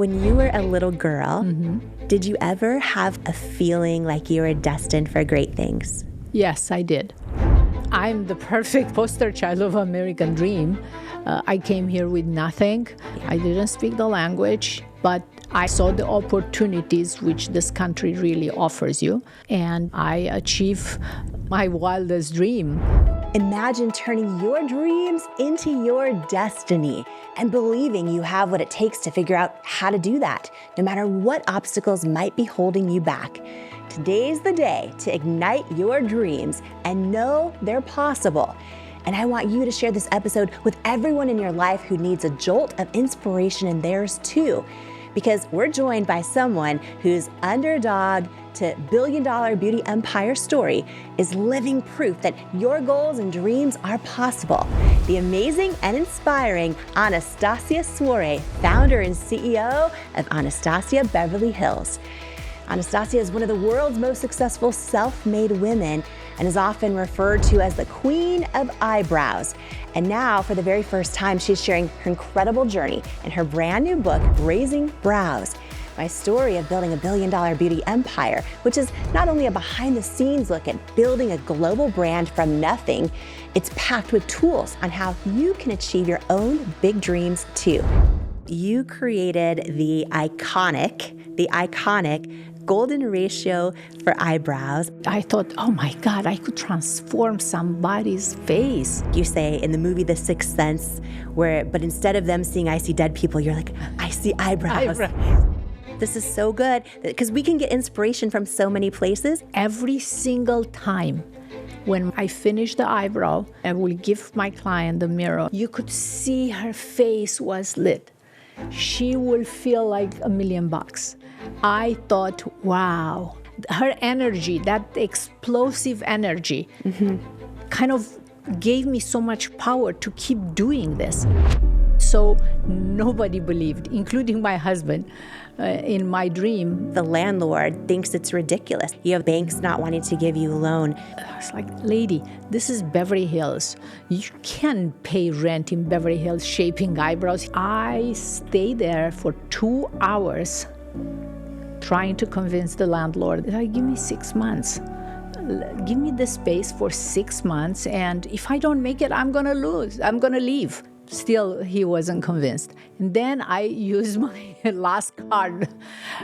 When you were a little girl, did you ever have a feeling like you were destined for great things? Yes, I did. I'm the perfect poster child of American dream. I came here with nothing. I didn't speak the language, but I saw the opportunities which this country really offers you, and I achieved my wildest dream. Imagine turning your dreams into your destiny and believing you have what it takes to figure out how to do that, no matter what obstacles might be holding you back. Today's the day to ignite your dreams and know they're possible. And I want you to share this episode with everyone in your life who needs a jolt of inspiration in theirs too, because we're joined by someone whose underdog to billion-dollar beauty empire story is living proof that your goals and dreams are possible. The amazing and inspiring Anastasia Soare, founder and CEO of Anastasia Beverly Hills. Anastasia is one of the world's most successful self-made women and is often referred to as the queen of eyebrows. And now, for the very first time, she's sharing her incredible journey in her brand new book, Raising Brows, my story of building a billion-dollar beauty empire, which is not only a behind-the-scenes look at building a global brand from nothing, it's packed with tools on how you can achieve your own big dreams too. You created the iconic golden ratio for eyebrows. I thought, oh my God, I could transform somebody's face. You say in the movie The Sixth Sense, but instead of them seeing I see dead people, you're like, I see eyebrows. This is so good because we can get inspiration from so many places. Every single time when I finish the eyebrow, I will give my client the mirror. You could see her face was lit. She will feel like $1 million. I thought, wow, her energy, that explosive energy, kind of gave me so much power to keep doing this. So nobody believed, including my husband, in my dream. The landlord thinks it's ridiculous. You have banks not wanting to give you a loan. I was like, lady, this is Beverly Hills. You can't pay rent in Beverly Hills shaping eyebrows. I stayed there for 2 hours trying to convince the landlord, give me 6 months. Give me the space for 6 months, and if I don't make it, I'm gonna leave. Still, he wasn't convinced. And then I used my last card.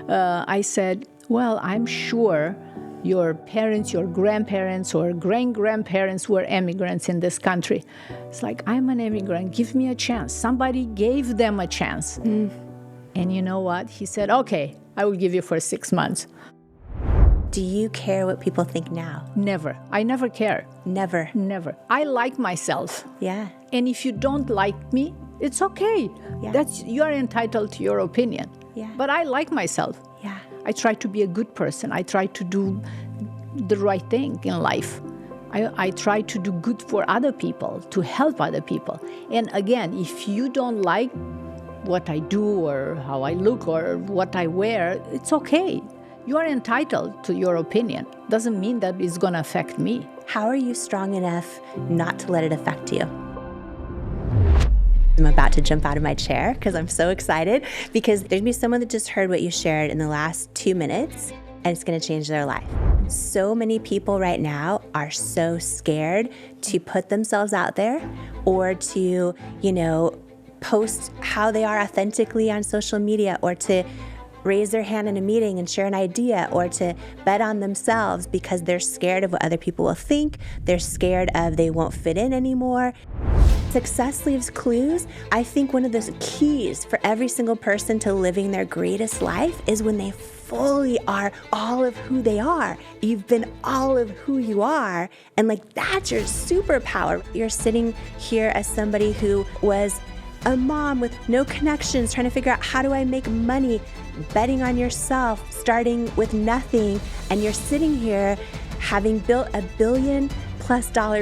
I said, well, I'm sure your parents, your grandparents, or great-grandparents were immigrants in this country. It's like, I'm an immigrant. Give me a chance. Somebody gave them a chance. And you know what? He said, okay, I will give you for 6 months. Do you care what people think now? Never. I never care. Never. I like myself. Yeah. And if you don't like me, it's okay. Yeah. You are entitled to your opinion. Yeah. But I like myself. Yeah. I try to be a good person. I try to do the right thing in life. I try to do good for other people, to help other people. And again, if you don't like what I do or how I look or what I wear, it's okay. You are entitled to your opinion. Doesn't mean that it's going to affect me. How are you strong enough not to let it affect you? I'm about to jump out of my chair because I'm so excited because there's going to be someone that just heard what you shared in the last 2 minutes and it's going to change their life. So many people right now are so scared to put themselves out there or to, post how they are authentically on social media or to raise their hand in a meeting and share an idea or to bet on themselves because they're scared of what other people will think. They're scared of they won't fit in anymore. Success leaves clues. I think one of the keys for every single person to living their greatest life is when they fully are all of who they are. You've been all of who you are, and that's your superpower. You're sitting here as somebody who was a mom with no connections, trying to figure out how do I make money, betting on yourself, starting with nothing, and you're sitting here having built $1 billion+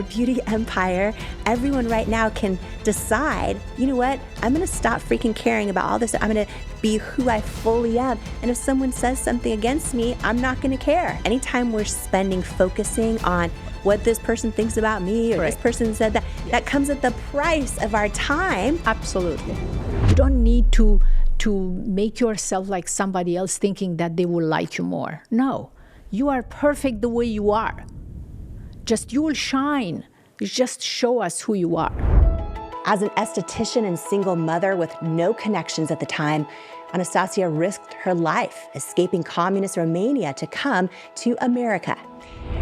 beauty empire. Everyone right now can decide, you know what, I'm gonna stop freaking caring about all this. I'm gonna be who I fully am. And if someone says something against me, I'm not gonna care. Anytime we're focusing on what this person thinks about me or this person said that, that comes at the price of our time. Absolutely. You don't need to to make yourself like somebody else thinking that they will like you more. No, you are perfect the way you are. Just you will shine. You just show us who you are. As an esthetician and single mother with no connections at the time, Anastasia risked her life escaping communist Romania to come to America.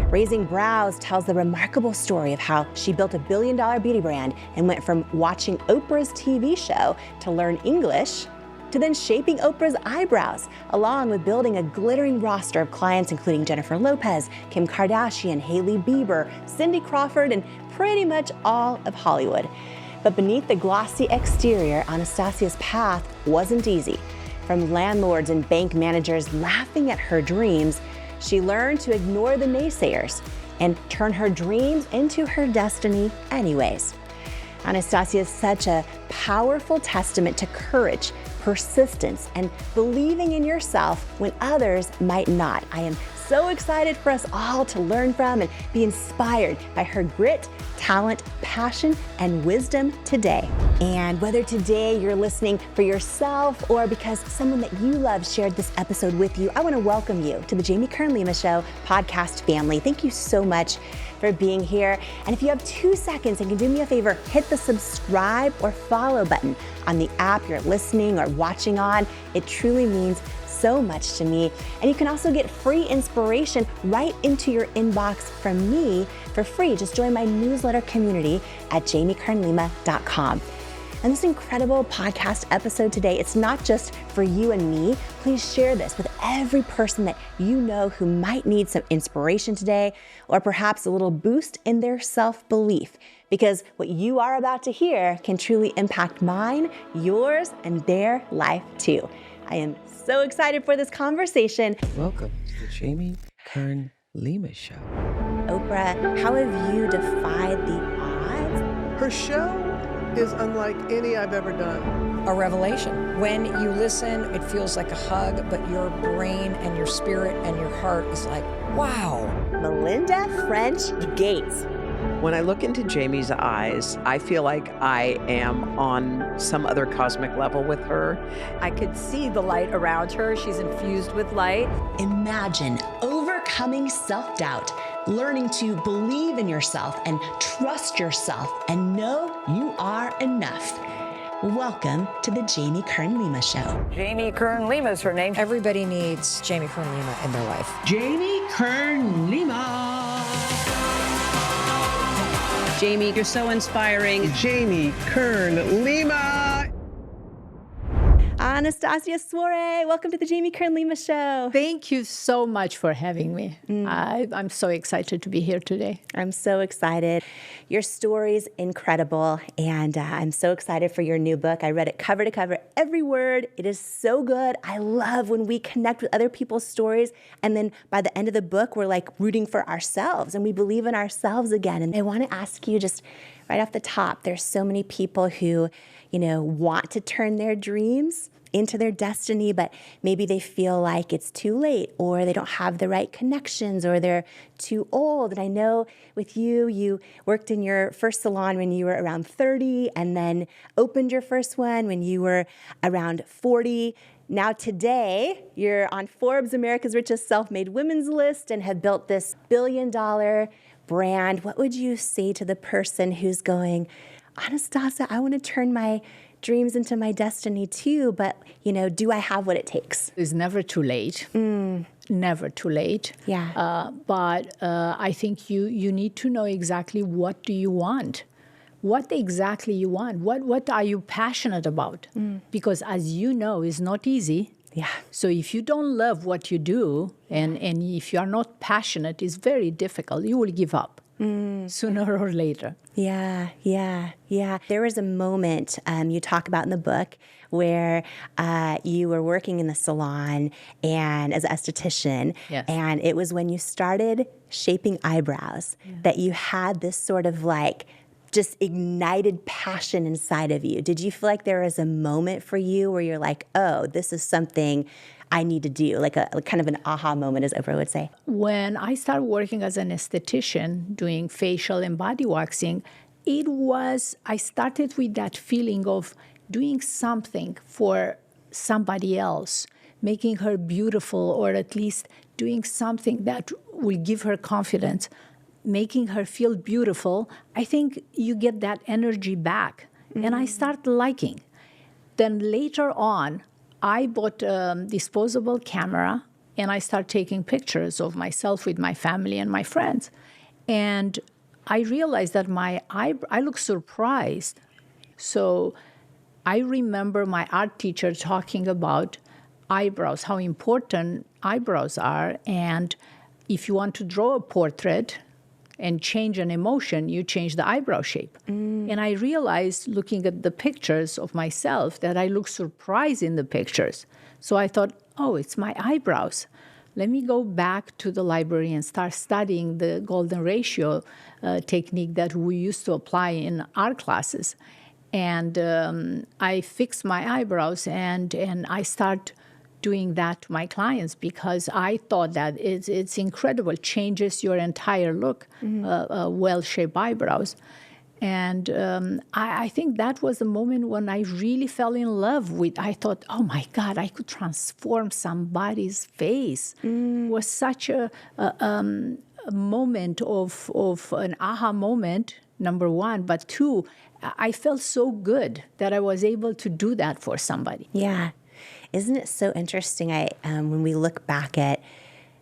Raising Brows tells the remarkable story of how she built a billion-dollar beauty brand and went from watching Oprah's TV show to learn English to then shaping Oprah's eyebrows, along with building a glittering roster of clients including Jennifer Lopez, Kim Kardashian, Hailey Bieber, Cindy Crawford, and pretty much all of Hollywood. But beneath the glossy exterior, Anastasia's path wasn't easy. From landlords and bank managers laughing at her dreams, she learned to ignore the naysayers and turn her dreams into her destiny anyways. Anastasia is such a powerful testament to courage, persistence, and believing in yourself when others might not. I am so excited for us all to learn from and be inspired by her grit, talent, passion, and wisdom today. And whether today you're listening for yourself or because someone that you love shared this episode with you, I want to welcome you to the Jamie Kern Lima Show podcast family. Thank you so much for being here. And if you have 2 seconds and can do me a favor, hit the subscribe or follow button on the app you're listening or watching on. It truly means so much to me. And you can also get free inspiration right into your inbox from me for free. Just join my newsletter community at jamiekernlima.com. And this incredible podcast episode today, it's not just for you and me. Please share this with every person that you know who might need some inspiration today, or perhaps a little boost in their self-belief, because what you are about to hear can truly impact mine, yours, and their life too. I am so excited for this conversation. Welcome to the Jamie Kern Lima Show. Oprah, how have you defied the odds? Her show is unlike any I've ever done. A revelation. When you listen, it feels like a hug, but your brain and your spirit and your heart is like, wow. Melinda French Gates. When I look into Jamie's eyes, I feel like I am on some other cosmic level with her. I could see the light around her. She's infused with light. Imagine overcoming self-doubt, learning to believe in yourself and trust yourself and know you are enough. Welcome to the Jamie Kern Lima Show. Jamie Kern Lima is her name. Everybody needs Jamie Kern Lima in their life. Jamie Kern Lima. Jamie, you're so inspiring. Jamie Kern Lima. Anastasia Soare, welcome to the Jamie Kern Lima Show. Thank you so much for having me. I'm so excited to be here today. I'm so excited. Your story's incredible, and I'm so excited for your new book. I read it cover to cover, every word. It is so good. I love when we connect with other people's stories, and then by the end of the book, we're like rooting for ourselves, and we believe in ourselves again. And I want to ask you just right off the top, there's so many people who, want to turn their dreams into their destiny, but maybe they feel like it's too late, or they don't have the right connections, or they're too old. And I know with you, you worked in your first salon when you were around 30, and then opened your first one when you were around 40. Now today, you're on Forbes' America's Richest Self-Made Women's list and have built this billion-dollar brand. What would you say to the person who's going, Anastasia, I want to turn my dreams into my destiny too, but, do I have what it takes? It's never too late. Never too late. Yeah. But I think you need to know exactly what do you want. What exactly you want. What are you passionate about? Because as you know, it's not easy. Yeah. So if you don't love what you do, and if you are not passionate, it's very difficult. You will give up sooner or later. Yeah. There was a moment you talk about in the book where you were working in the salon and as an esthetician, Yes. and it was when you started shaping eyebrows that you had this sort of just ignited passion inside of you. Did you feel like there was a moment for you where you're like, oh, this is something I need to do, like a kind of an aha moment, as Oprah would say? When I started working as an esthetician, doing facial and body waxing, I started with that feeling of doing something for somebody else, making her beautiful, or at least doing something that will give her confidence, making her feel beautiful, I think you get that energy back. And I start liking. Then later on, I bought a disposable camera, and I start taking pictures of myself with my family and my friends. And I realized that I look surprised. So I remember my art teacher talking about eyebrows, how important eyebrows are. And if you want to draw a portrait and change an emotion, you change the eyebrow shape. And I realized, looking at the pictures of myself, that I look surprised in the pictures. So I thought, oh, it's my eyebrows. Let me go back to the library and start studying the golden ratio technique that we used to apply in art classes. And I fix my eyebrows, and I start doing that to my clients, because I thought that it's incredible, changes your entire look, well-shaped eyebrows. And I think that was the moment when I really fell in love with, I thought, oh my God, I could transform somebody's face. It was such a moment of an aha moment, number one, but two, I felt so good that I was able to do that for somebody. Yeah. Isn't it so interesting? When we look back at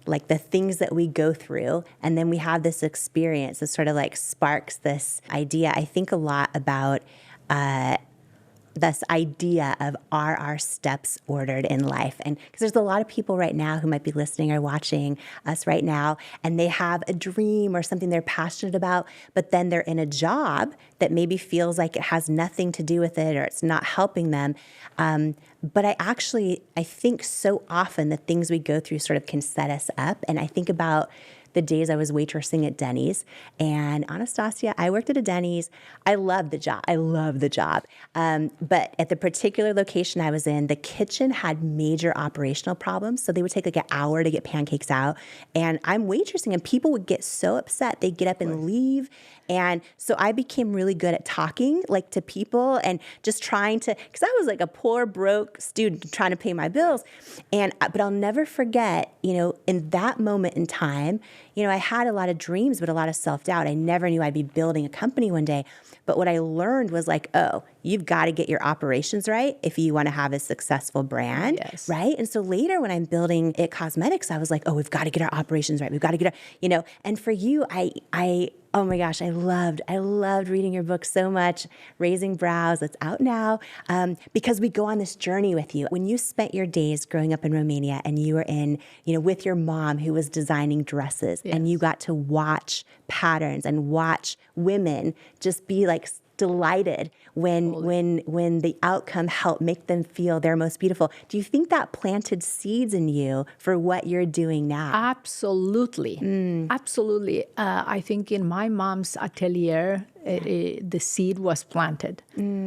like the things that we go through, and then we have this experience that sort of like sparks this idea. I think a lot about this idea of, are our steps ordered in life? And because there's a lot of people right now who might be listening or watching us right now, and they have a dream or something they're passionate about, but then they're in a job that maybe feels like it has nothing to do with it, or it's not helping them. But I think so often the things we go through sort of can set us up. And I think about the days I was waitressing at Denny's. And Anastasia, I worked at a Denny's. I love the job. But at the particular location I was in, the kitchen had major operational problems. So they would take like an hour to get pancakes out. And I'm waitressing, and people would get so upset. They'd get up and leave. And so I became really good at talking like to people and just trying to, because I was like a poor, broke student trying to pay my bills. But I'll never forget, in that moment in time, I had a lot of dreams, but a lot of self-doubt. I never knew I'd be building a company one day. But what I learned was like, oh, you've got to get your operations right if you want to have a successful brand, right? And so later when I'm building It Cosmetics, I was like, oh, we've got to get our operations right. We've got to get our, and for you, oh my gosh, I loved reading your book so much, Raising Brows. It's out now, because we go on this journey with you. When you spent your days growing up in Romania, and you were in, with your mom who was designing dresses, and you got to watch patterns and watch women just be like delighted when the outcome helped make them feel their most beautiful. Do you think that planted seeds in you for what you're doing now? Absolutely. Absolutely. I think in my mom's atelier, the seed was planted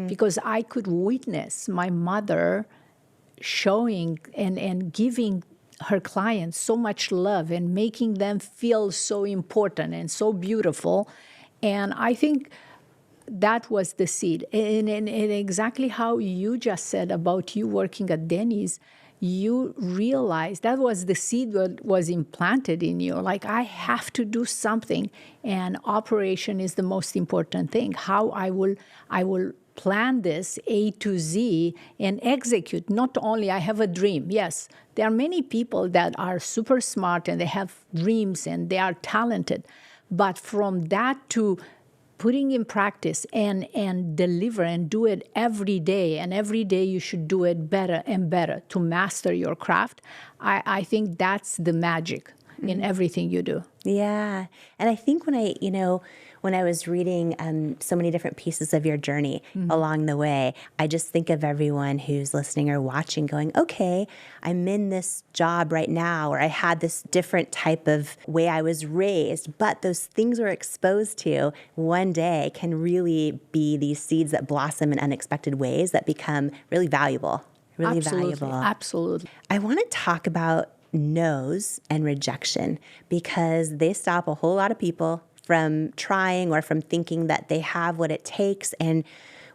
because I could witness my mother showing and giving her clients so much love and making them feel so important and so beautiful. And I think that was the seed. And exactly how you just said about you working at Denny's, you realized that was the seed that was implanted in you. Like, I have to do something, and operation is the most important thing. How I will plan this A to Z and execute. Not only I have a dream. Yes, there are many people that are super smart and they have dreams and they are talented. But from that to putting in practice and deliver and do it every day, and every day you should do it better and better to master your craft, I think that's the magic in everything you do. Yeah. And I think when I was reading so many different pieces of your journey along the way, I just think of everyone who's listening or watching going, okay, I'm in this job right now, or I had this different type of way I was raised, but those things we're exposed to one day can really be these seeds that blossom in unexpected ways that become really valuable, really valuable. Absolutely. I want to talk about no's and rejection, because they stop a whole lot of people from trying or from thinking that they have what it takes. And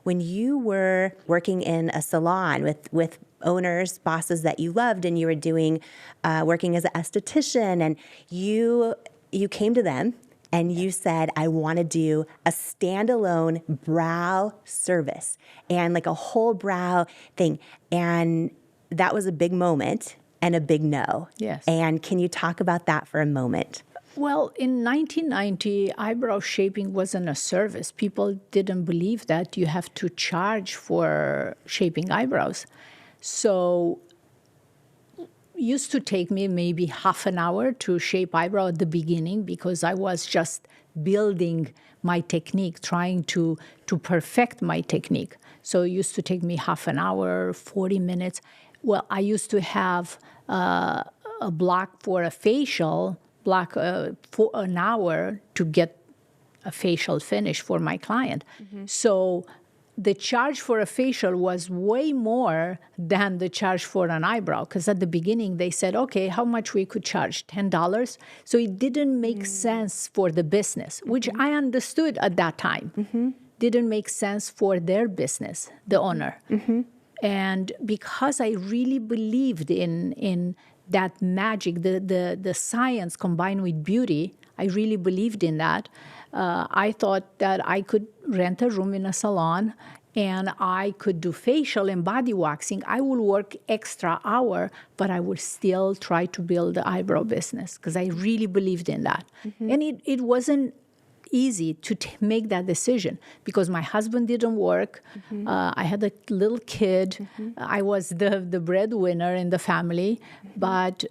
when you were working in a salon with owners, bosses that you loved, and you were doing, working as an esthetician, and you came to them and you said, I want to do a standalone brow service and like a whole brow thing. And that was a big moment and a big no. Yes. And can you talk about that for a moment? Well, in 1990, eyebrow shaping wasn't a service. People didn't believe that you have to charge for shaping eyebrows. So it used to take me maybe half an hour to shape eyebrow at the beginning because I was just building my technique, trying to perfect my technique. So it used to take me half an hour, 40 minutes. Well, I used to have a block for a facial, for an hour to get a facial finish for my client. Mm-hmm. So the charge for a facial was way more than the charge for an eyebrow, because at the beginning they said, okay, how much we could charge? $10? So it didn't make sense for the business, which I understood at that time. Mm-hmm. Didn't make sense for their business, the owner. Mm-hmm. And because I really believed in that magic, the science combined with beauty, I really believed in that. I thought that I could rent a room in a salon and I could do facial and body waxing. I will work extra hour, but I would still try to build the eyebrow business because I really believed in that. Mm-hmm. And it wasn't easy to make that decision because my husband didn't work. Mm-hmm. I had a little kid. Mm-hmm. I was the breadwinner in the family. Mm-hmm. But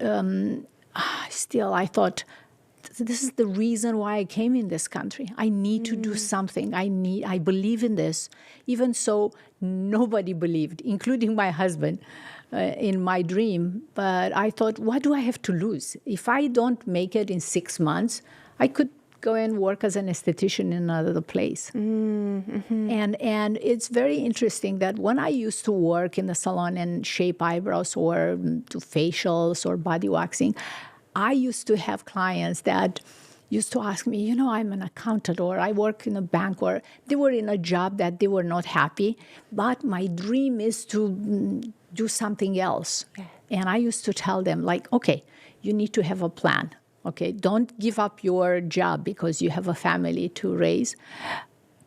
still, I thought, this is the reason why I came in this country. I need to do something. I believe in this. Even so, nobody believed, including my husband, in my dream. But I thought, what do I have to lose? If I don't make it in 6 months, I could go and work as an esthetician in another place. Mm-hmm. And it's very interesting that when I used to work in the salon and shape eyebrows or do facials or body waxing, I used to have clients that used to ask me, I'm an accountant or I work in a bank, or they were in a job that they were not happy, but my dream is to do something else. Okay. And I used to tell them, okay, you need to have a plan. Okay, don't give up your job because you have a family to raise.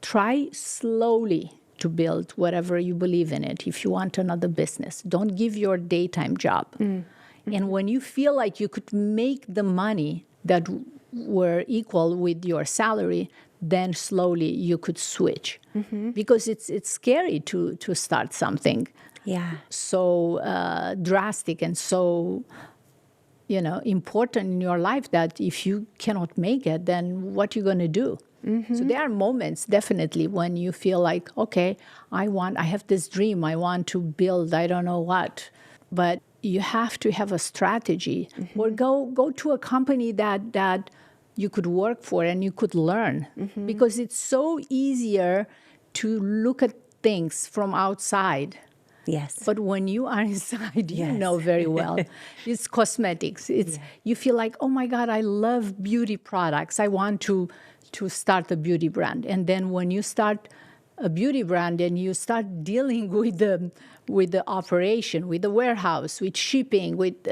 Try slowly to build whatever you believe in it if you want another business. Don't give your daytime job. Mm-hmm. And when you feel like you could make the money that were equal with your salary, then slowly you could switch. Mm-hmm. Because it's scary to start something so drastic and so important in your life that if you cannot make it, then what are you going to do? Mm-hmm. So there are moments definitely when you feel like, okay, I have this dream, I want to build, I don't know what, but you have to have a strategy. Mm-hmm. Or go to a company that you could work for and you could learn, mm-hmm. because it's so easier to look at things from outside. Yes. But when you are inside, you know very well. It's cosmetics. You feel like, oh my God, I love beauty products. I want to start a beauty brand. And then when you start a beauty brand and you start dealing with the operation, with the warehouse, with shipping, with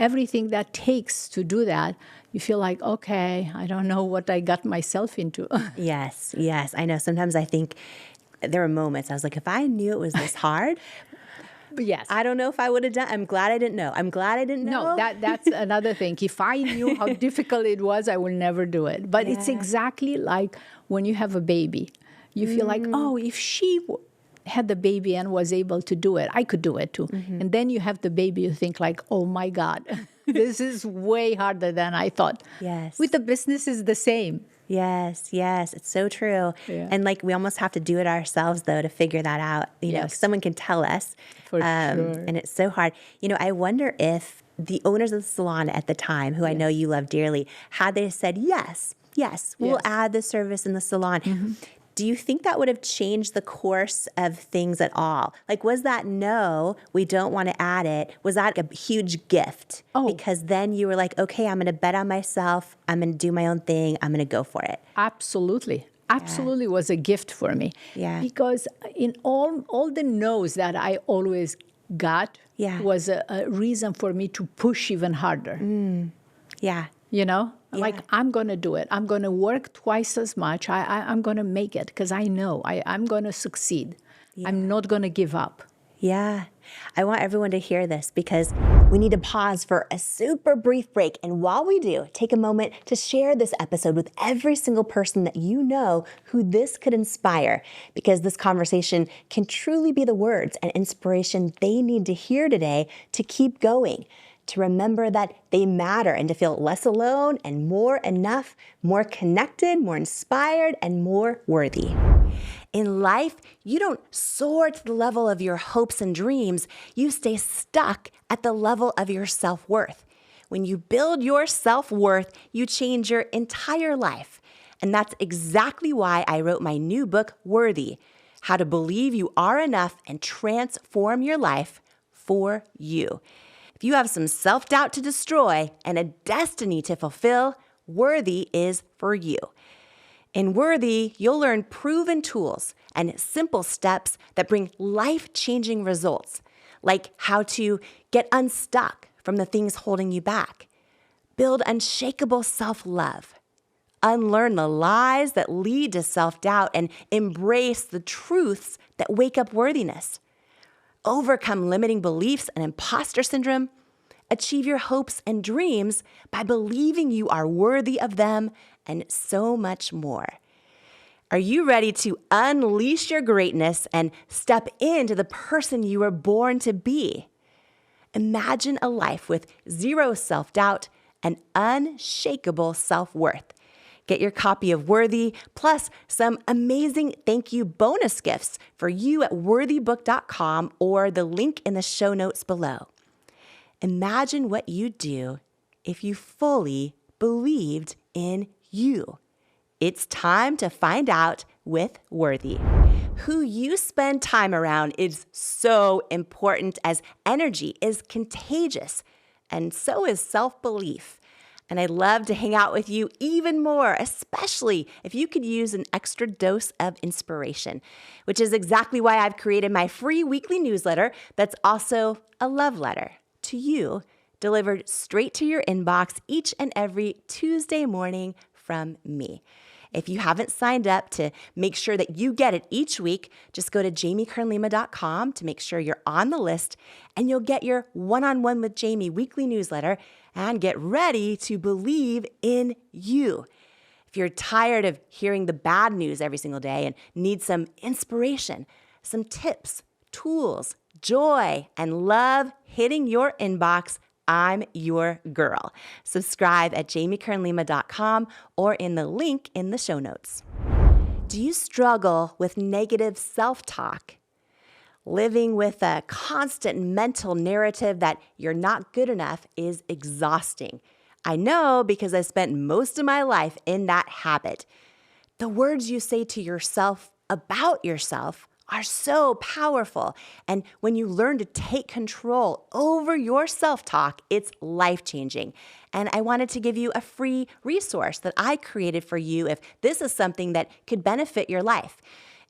everything that takes to do that, you feel like, okay, I don't know what I got myself into. Yes. I know. Sometimes I think there were moments I was like, if I knew it was this hard, yes, I don't know if I would have done. I'm glad I didn't know. No, that's another thing. If I knew how difficult it was, I would never do it. But it's exactly like when you have a baby. You feel like, oh, if she had the baby and was able to do it, I could do it too. Mm-hmm. And then you have the baby, you think like, oh my God, this is way harder than I thought. Yes. With the business is the same. Yes. It's so true. Yeah. And we almost have to do it ourselves, though, to figure that out. Someone can tell us. For sure. And it's so hard. I wonder if the owners of the salon at the time, who I know you love dearly, had they said, yes, we'll add the service in the salon. Mm-hmm. Do you think that would have changed the course of things at all? Was that no, we don't want to add it, was that a huge gift? Oh. Because then you were like, okay, I'm going to bet on myself. I'm going to do my own thing. I'm going to go for it. Absolutely was a gift for me. Yeah. Because in all the no's that I always God Yeah. was a reason for me to push even harder. Yeah. You know, Yeah. like I'm going to do it. I'm going to work twice as much. I'm going to make it because I know I'm going to succeed. I'm not going to give up. Yeah. I want everyone to hear this because we need to pause for a super brief break. And while we do, take a moment to share this episode with every single person that you know who this could inspire, because this conversation can truly be the words and inspiration they need to hear today to keep going, to remember that they matter, and to feel less alone and more enough, more connected, more inspired, and more worthy. In life, you don't soar to the level of your hopes and dreams. You stay stuck at the level of your self-worth. When you build your self-worth, you change your entire life. And that's exactly why I wrote my new book, Worthy: How to Believe You Are Enough and Transform Your Life for You. If you have some self-doubt to destroy and a destiny to fulfill, Worthy is for you. In Worthy, you'll learn proven tools and simple steps that bring life-changing results, like how to get unstuck from the things holding you back, build unshakable self-love, unlearn the lies that lead to self-doubt, and embrace the truths that wake up worthiness, overcome limiting beliefs and imposter syndrome, achieve your hopes and dreams by believing you are worthy of them, and so much more. Are you ready to unleash your greatness and step into the person you were born to be? Imagine a life with zero self-doubt and unshakable self-worth. Get your copy of Worthy, plus some amazing thank you bonus gifts for you at worthybook.com or the link in the show notes below. Imagine what you'd do if you fully believed in you. It's time to find out with Worthy. Who you spend time around is so important, as energy is contagious, and so is self-belief. And I'd love to hang out with you even more, especially if you could use an extra dose of inspiration, which is exactly why I've created my free weekly newsletter that's also a love letter to you, delivered straight to your inbox each and every Tuesday morning from me. If you haven't signed up to make sure that you get it each week, just go to jamiekernlima.com to make sure you're on the list, and you'll get your One-on-One with Jamie weekly newsletter and get ready to believe in you. If you're tired of hearing the bad news every single day and need some inspiration, some tips, tools, joy, and love hitting your inbox, I'm your girl. Subscribe at jamiekernlima.com or in the link in the show notes. Do you struggle with negative self-talk? Living with a constant mental narrative that you're not good enough is exhausting. I know, because I spent most of my life in that habit. The words you say to yourself about yourself are so powerful. And when you learn to take control over your self-talk, it's life-changing. And I wanted to give you a free resource that I created for you if this is something that could benefit your life.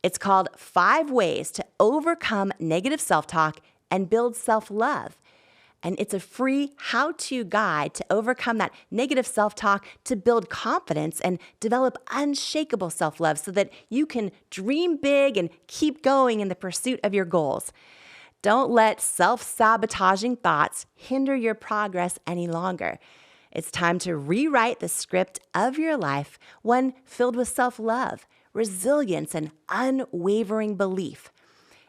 It's called 5 Ways to Overcome Negative Self-Talk and Build Self-Love. And it's a free how-to guide to overcome that negative self-talk, to build confidence and develop unshakable self-love so that you can dream big and keep going in the pursuit of your goals. Don't let self-sabotaging thoughts hinder your progress any longer. It's time to rewrite the script of your life, one filled with self-love, resilience, and unwavering belief.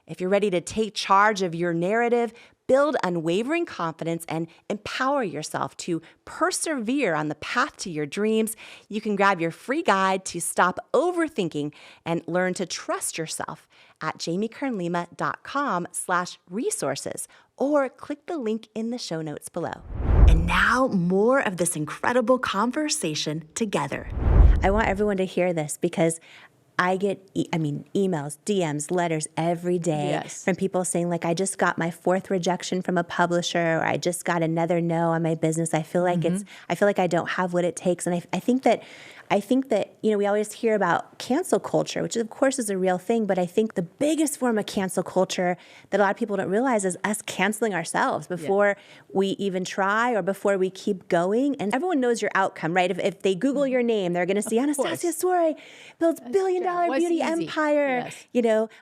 If you're ready to take charge of your narrative, build unwavering confidence, and empower yourself to persevere on the path to your dreams, you can grab your free guide to stop overthinking and learn to trust yourself at jamiekernlima.com/resources, or click the link in the show notes below. And now more of this incredible conversation together. I want everyone to hear this because I get, emails, DMs, letters every day from people saying, like, I just got my 4th rejection from a publisher, or I just got another no on my business. I feel like I feel like I don't have what it takes. And I think that I think that, we always hear about cancel culture, which of course is a real thing, but I think the biggest form of cancel culture that a lot of people don't realize is us canceling ourselves before we even try or before we keep going. And everyone knows your outcome, right? If they Google your name, they're going to see Anastasia Soare builds billion-dollar beauty empire,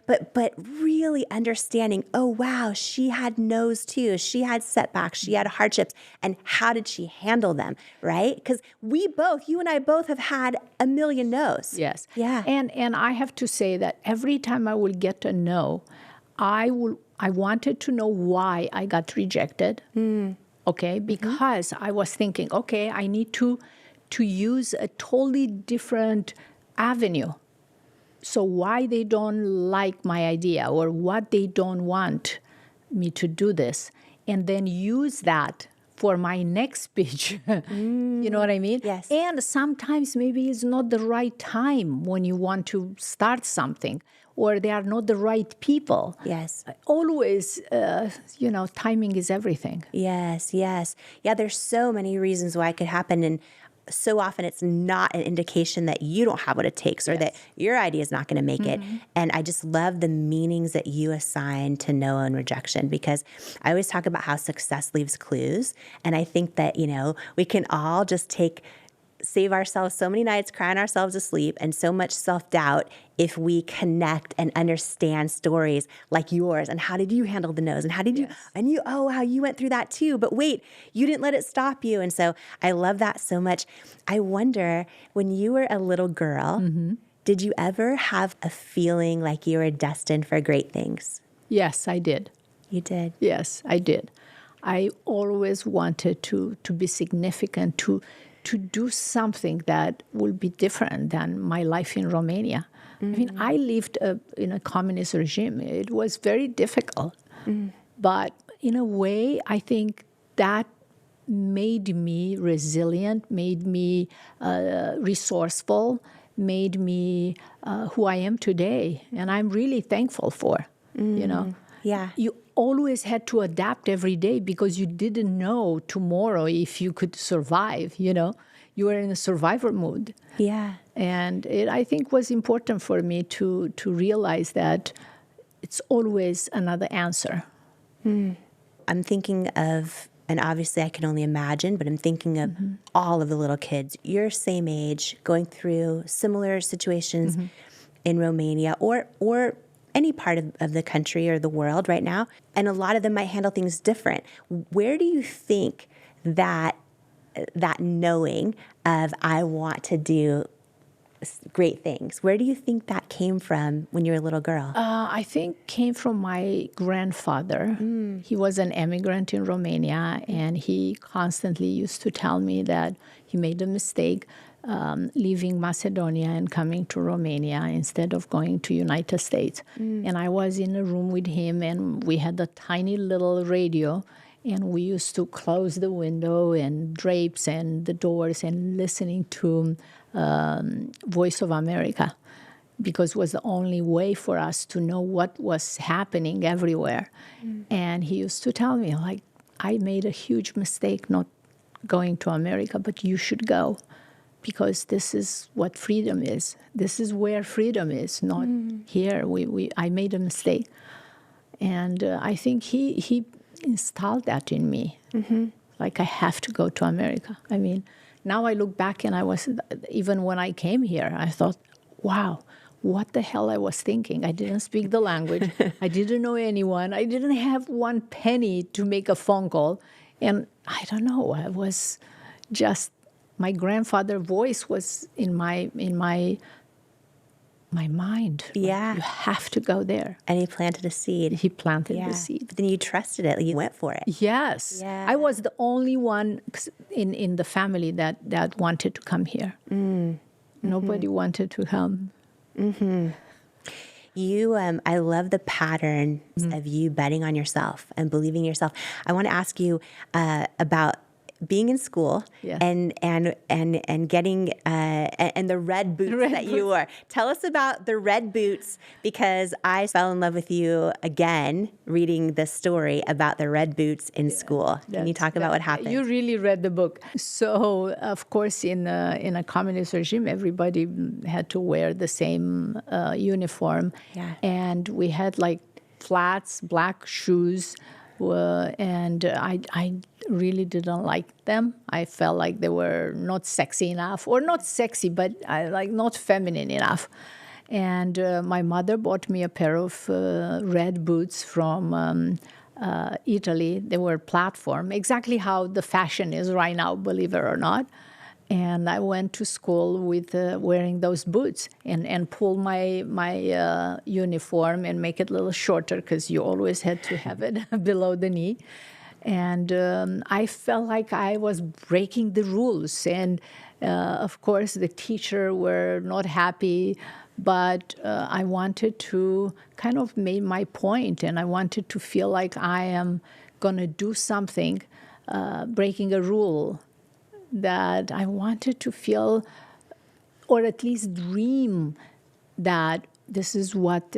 but really understanding, oh, wow, she had no's too. She had setbacks. She had hardships. And how did she handle them, right? Because you and I both have had a million no's. Yes. Yeah. And I have to say that every time I will get a no, I wanted to know why I got rejected. Okay, because I was thinking, okay, I need to use a totally different avenue. So why they don't like my idea or what they don't want me to do this, and then use that for my next speech. You know what I mean? Yes. And sometimes maybe it's not the right time when you want to start something, or they are not the right people. Yes. Always, timing is everything. Yes. Yeah, there's so many reasons why it could happen. And so often it's not an indication that you don't have what it takes or that your idea is not going to make it. And I just love the meanings that you assign to no and rejection, because I always talk about how success leaves clues. And I think that, we can all just save ourselves so many nights crying ourselves to sleep and so much self-doubt if we connect and understand stories like yours. And how did you handle the no's? And how did you, and you, oh, wow, you went through that too. But wait, you didn't let it stop you. And so I love that so much. I wonder, when you were a little girl, did you ever have a feeling like you were destined for great things? Yes, I did. You did? Yes, I did. I always wanted to be significant, to do something that will be different than my life in Romania. I mean, I lived in a communist regime. It was very difficult. But in a way, I think that made me resilient, made me resourceful, made me who I am today. And I'm really thankful for, Yeah. You always had to adapt every day because you didn't know tomorrow if you could survive, You were in a survivor mood. Yeah. And it, I think, was important for me to realize that it's always another answer. I'm thinking of, and obviously I can only imagine, but I'm thinking of all of the little kids your same age going through similar situations in Romania or any part of the country or the world right now. And a lot of them might handle things different. Where do you think that knowing of I want to do great things, where do you think that came from when you were a little girl? I think came from my grandfather. He was an immigrant in Romania, and he constantly used to tell me that he made a mistake leaving Macedonia and coming to Romania instead of going to United States. And I was in a room with him, and we had a tiny little radio, and we used to close the window and drapes and the doors and listening to Voice of America, because it was the only way for us to know what was happening everywhere. And he used to tell me, like, I made a huge mistake not going to America, but you should go, because this is what freedom is. This is where freedom is, not here. I made a mistake. And I think he installed that in me. Like, I have to go to America. I mean, now I look back, and even when I came here, I thought, wow, what the hell I was thinking. I didn't speak the language. I didn't know anyone. I didn't have one penny to make a phone call. And I don't know, I was just, my grandfather's voice was in my mind. Yeah. You have to go there. And he planted a seed. He planted the seed. But then you trusted it. You went for it. Yes. Yeah. I was the only one in the family that wanted to come here. Nobody wanted to come. You, I love the pattern of you betting on yourself and believing yourself. I want to ask you about being in school and getting and the red boots that you wore. Tell us about the red boots, because I fell in love with you again reading the story about the red boots in school. Can you talk about what happened? You really read the book. So, of course, in a communist regime, everybody had to wear the same uniform. Yeah. And we had like flats, black shoes, and I really didn't like them. I felt like they were not sexy enough, or not sexy, but not feminine enough. And my mother bought me a pair of red boots from Italy. They were platform, exactly how the fashion is right now, believe it or not. And I went to school with wearing those boots and pull my uniform and make it a little shorter, because you always had to have it below the knee. And I felt like I was breaking the rules. And of course, the teacher were not happy, but I wanted to kind of make my point, and I wanted to feel like I am going to do something, breaking a rule, that I wanted to feel, or at least dream, that this is what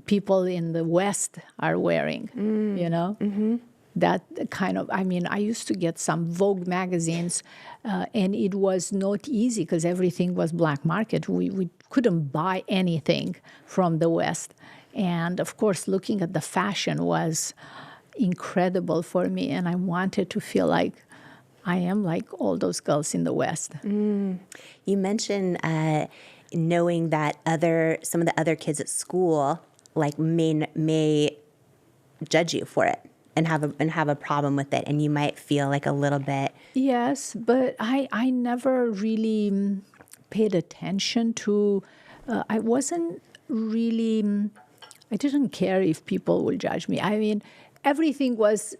people in the West are wearing, you know? Mm-hmm. That kind of, I mean, I used to get some Vogue magazines, and it was not easy because everything was black market. We couldn't buy anything from the West. And of course, looking at the fashion was incredible for me, and I wanted to feel like I am like all those girls in the West. You mentioned knowing that some of the other kids at school like may judge you for it and have a problem with it, and you might feel like a little bit. Yes, but I never really paid attention to. I wasn't really. I didn't care if people would judge me. I mean, everything was.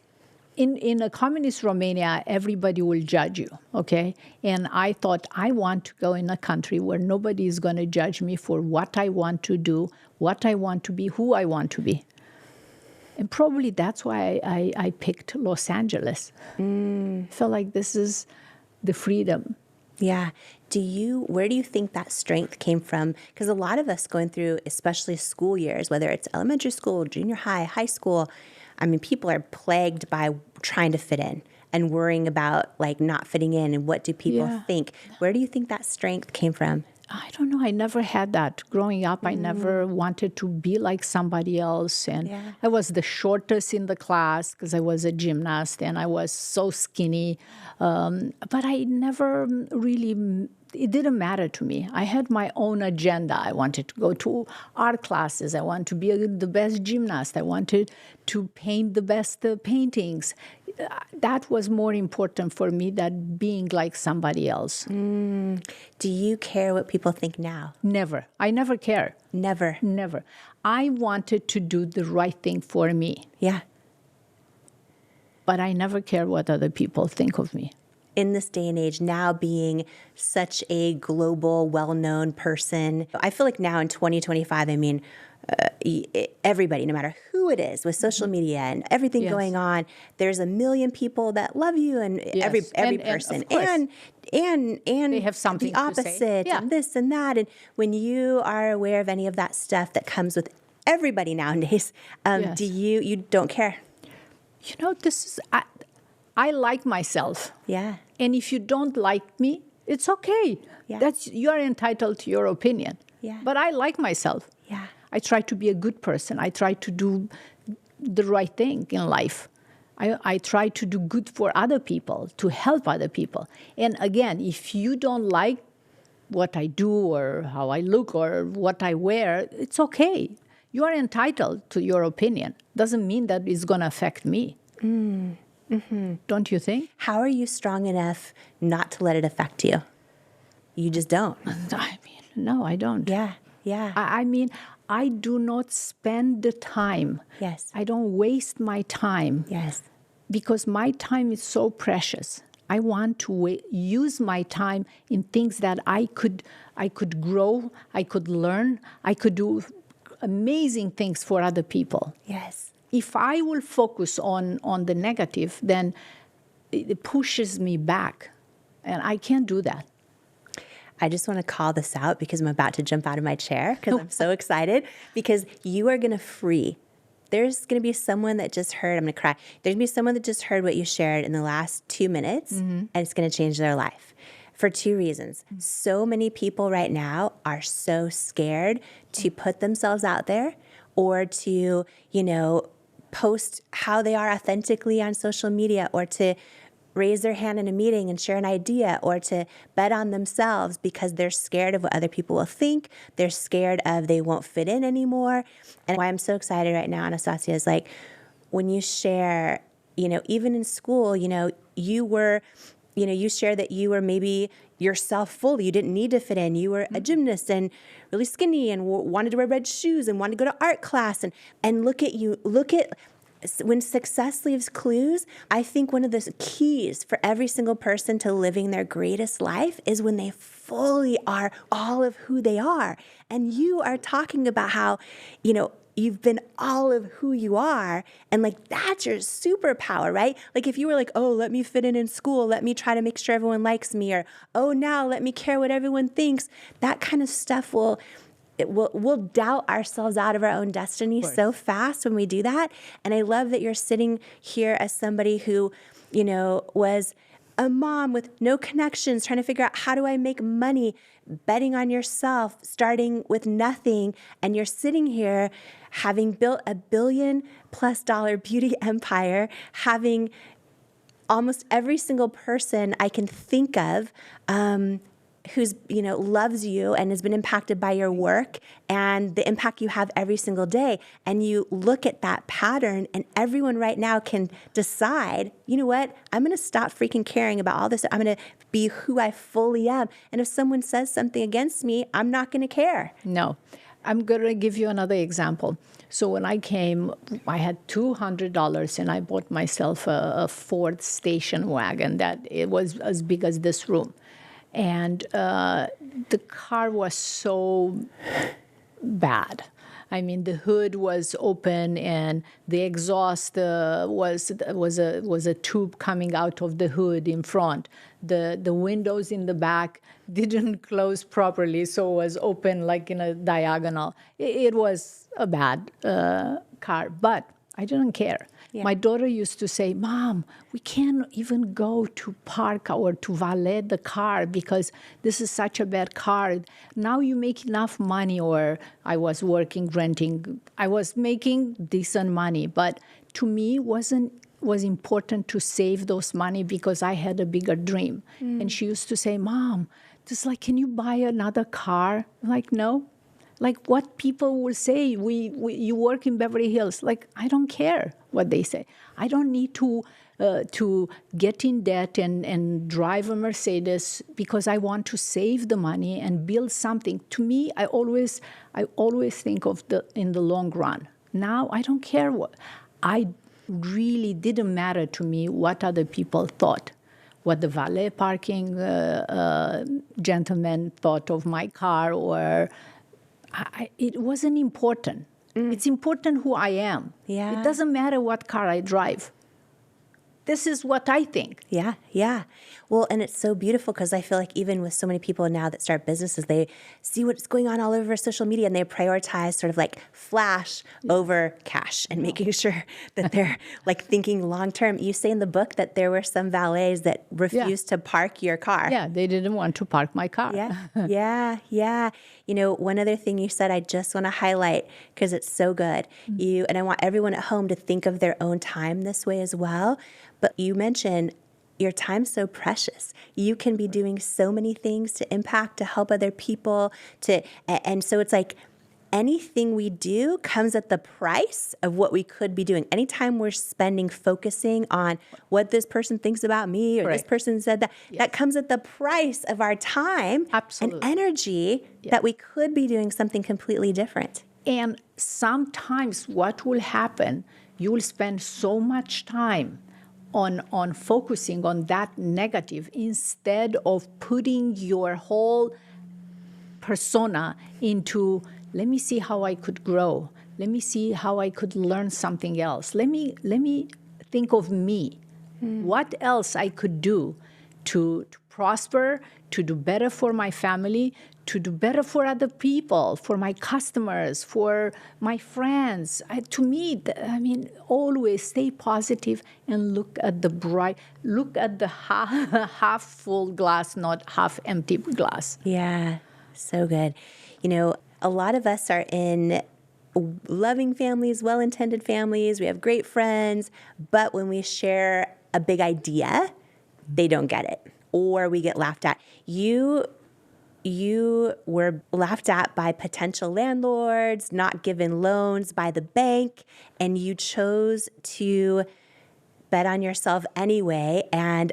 In a communist Romania, everybody will judge you, okay? And I thought, I want to go in a country where nobody is going to judge me for what I want to do, what I want to be, who I want to be. And probably that's why I picked Los Angeles. I felt like this is the freedom. Yeah. Where do you think that strength came from? Because a lot of us going through, especially school years, whether it's elementary school, junior high, high school, I mean, people are plagued by trying to fit in and worrying about like not fitting in and what do people think. Where do you think that strength came from? I don't know. I never had that. Growing up, I never wanted to be like somebody else. And I was the shortest in the class because I was a gymnast and I was so skinny. But I never really, it didn't matter to me. I had my own agenda. I wanted to go to art classes. I wanted to be the best gymnast. I wanted to paint the best paintings. That was more important for me than being like somebody else. Do you care what people think now? Never. I never care. Never. Never. I wanted to do the right thing for me. Yeah. But I never care what other people think of me. In this day and age, now being such a global, well-known person, I feel like now in 2025, I mean, everybody, no matter who it is, with social media and everything going on, there's a million people that love you, and every person, and they have something the opposite, to say. and this and that. And when you are aware of any of that stuff that comes with everybody nowadays, do you don't care? You know, this is I like myself. Yeah. And if you don't like me, it's okay. Yeah. You are entitled to your opinion. Yeah. But I like myself. Yeah. I try to be a good person. I try to do the right thing in life. I try to do good for other people, to help other people. And again, if you don't like what I do or how I look or what I wear, it's okay. You are entitled to your opinion. Doesn't mean that it's going to affect me. Don't you think? How are you strong enough not to let it affect you? You just don't. I mean, no, I don't. Yeah. I mean, I do not spend the time. Yes. I don't waste my time. Yes. Because my time is so precious. I want to use my time in things that I could grow, I could learn, I could do amazing things for other people. Yes. If I will focus on the negative, then it pushes me back. And I can't do that. I just want to call this out because I'm about to jump out of my chair because I'm so excited because you are going to free. There's going to be someone that just heard, I'm going to cry. There's going to be someone that just heard what you shared in the last 2 minutes, and it's going to change their life for 2 reasons. So many people right now are so scared to put themselves out there or to, post how they are authentically on social media or to raise their hand in a meeting and share an idea or to bet on themselves because they're scared of what other people will think. They're scared of they won't fit in anymore. And why I'm so excited right now, Anastasia, is like when you share, even in school, you shared that you were maybe yourself fully. You didn't need to fit in. You were a gymnast and really skinny and wanted to wear red shoes and wanted to go to art class. And look at you. Look at when success leaves clues. I think one of the keys for every single person to living their greatest life is when they fully are all of who they are. And you are talking about how, you've been all of who you are. And like, that's your superpower, right? Like if you were like, oh, let me fit in school. Let me try to make sure everyone likes me. Or, oh, now let me care what everyone thinks. That kind of stuff we'll doubt ourselves out of our own destiny so fast when we do that. And I love that you're sitting here as somebody who, was a mom with no connections, trying to figure out how do I make money, betting on yourself, starting with nothing. And you're sitting here having built $1 billion+ beauty empire, having almost every single person I can think of who's, loves you and has been impacted by your work and the impact you have every single day. And you look at that pattern and everyone right now can decide, you know what, I'm going to stop freaking caring about all this. I'm going to be who I fully am. And if someone says something against me, I'm not going to care. No. I'm going to give you another example. So when I came, I had $200 and I bought myself a Ford station wagon that it was as big as this room. And the car was so bad. I mean, the hood was open and the exhaust was a tube coming out of the hood in front. The windows in the back didn't close properly, so it was open like in a diagonal. It was a bad car, but I didn't care. Yeah. My daughter used to say, Mom, we can't even go to park or to valet the car because this is such a bad car. Now you make enough money, or I was working, renting. I was making decent money, but to me was important to save those money because I had a bigger dream. And she used to say, Mom, just like, can you buy another car? I'm like, no. Like what people will say, you work in Beverly Hills. Like, I don't care what they say. I don't need to get in debt and drive a Mercedes because I want to save the money and build something. To me, I always think of in the long run. Now I don't care what. I really didn't matter to me what other people thought. What the valet parking gentleman thought of my car, or it wasn't important. It's important who I am. Yeah. It doesn't matter what car I drive. This is what I think. Yeah, yeah. Well, and it's so beautiful because I feel like even with so many people now that start businesses, they see what's going on all over social media and they prioritize sort of like flash over cash and making sure that they're like thinking long term. You say in the book that there were some valets that refused to park your car. Yeah, they didn't want to park my car. Yeah. You know, one other thing you said I just want to highlight because it's so good. And I want everyone at home to think of their own time this way as well. But you mentioned your time's so precious. You can be doing so many things to impact, to help other people, and so it's like anything we do comes at the price of what we could be doing. Anytime we're focusing on what this person thinks about me or this person said that, that comes at the price of our time and energy that we could be doing something completely different. And sometimes what will happen, you will spend so much time on focusing on that negative instead of putting your whole persona into, let me see how I could grow. Let me see how I could learn something else. Let me think of me. What else I could do to prosper, to do better for my family, to do better for other people, for my customers, for my friends. To me, always stay positive and look at the half full glass, not half empty glass. Yeah, so good. You know, a lot of us are in loving families, well-intended families. We have great friends, but when we share a big idea, they don't get it, or we get laughed at. You were laughed at by potential landlords, not given loans by the bank, and you chose to bet on yourself anyway. And,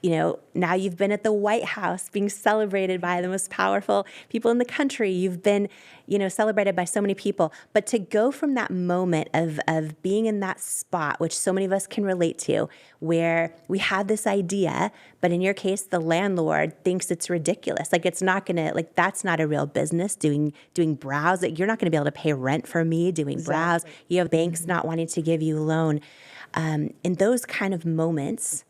you know, now you've been at the White House being celebrated by the most powerful people in the country. You've been, you know, celebrated by so many people. But to go from that moment of being in that spot, which so many of us can relate to, where we had this idea, but in your case, the landlord thinks it's ridiculous. Like, it's not going to, like, that's not a real business doing brows. Like, you're not going to be able to pay rent for me doing brows. You have banks not wanting to give you a loan. In those kind of moments,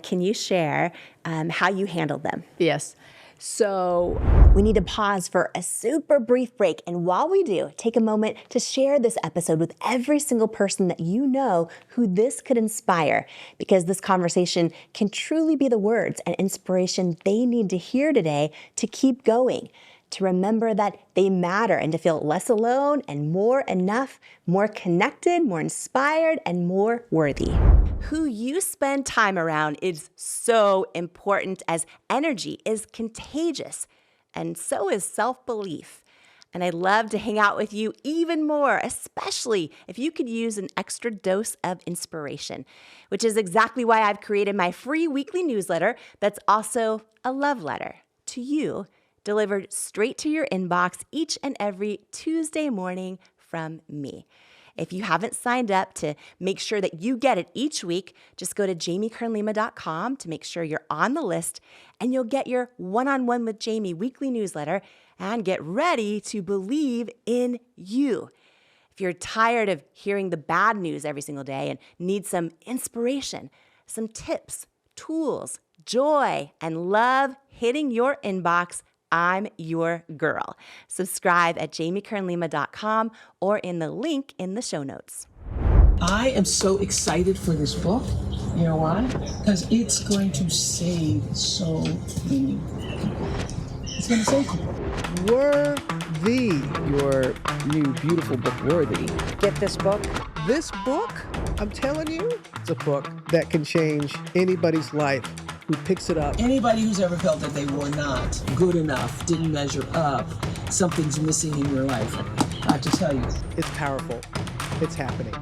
can you share how you handled them? Yes. So we need to pause for a super brief break. And while we do, take a moment to share this episode with every single person that you know who this could inspire, because this conversation can truly be the words and inspiration they need to hear today to keep going, to remember that they matter, and to feel less alone and more enough, more connected, more inspired, and more worthy. Who you spend time around is so important, as energy is contagious, and so is self-belief. And I'd love to hang out with you even more, especially if you could use an extra dose of inspiration, which is exactly why I've created my free weekly newsletter that's also a love letter to you, delivered straight to your inbox each and every Tuesday morning from me. If you haven't signed up to make sure that you get it each week, just go to JamieKernLima.com to make sure you're on the list, and you'll get your One-on-One with Jamie weekly newsletter and get ready to believe in you. If you're tired of hearing the bad news every single day and need some inspiration, some tips, tools, joy, and love hitting your inbox, I'm your girl. Subscribe at JamieKernLima.com or in the link in the show notes. I am so excited for this book. You know why? Because it's going to save so many people. It's going to save people. Worthy. Your new beautiful book, Worthy. Get this book. This book, I'm telling you, it's a book that can change anybody's life who picks it up. Anybody who's ever felt that they were not good enough, didn't measure up, something's missing in your life, I have to tell you. It's powerful. It's happening.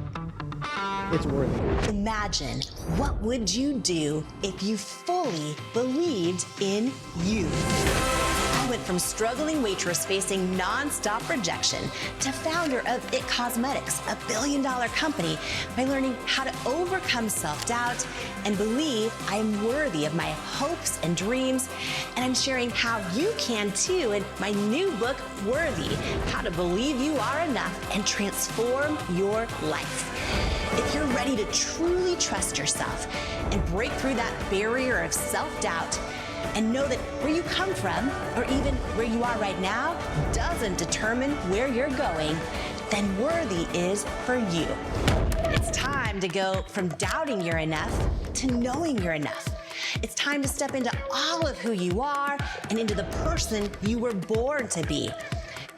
It's worthy. Imagine, what would you do if you fully believed in you? I went from struggling waitress facing nonstop rejection to founder of IT Cosmetics, a billion-dollar company, by learning how to overcome self-doubt and believe I am worthy of my hopes and dreams. And I'm sharing how you can too in my new book, Worthy, How to Believe You Are Enough and Transform Your Life. If you're ready to truly trust yourself and break through that barrier of self-doubt, and know that where you come from, or even where you are right now, doesn't determine where you're going, then Worthy is for you. It's time to go from doubting you're enough to knowing you're enough. It's time to step into all of who you are and into the person you were born to be.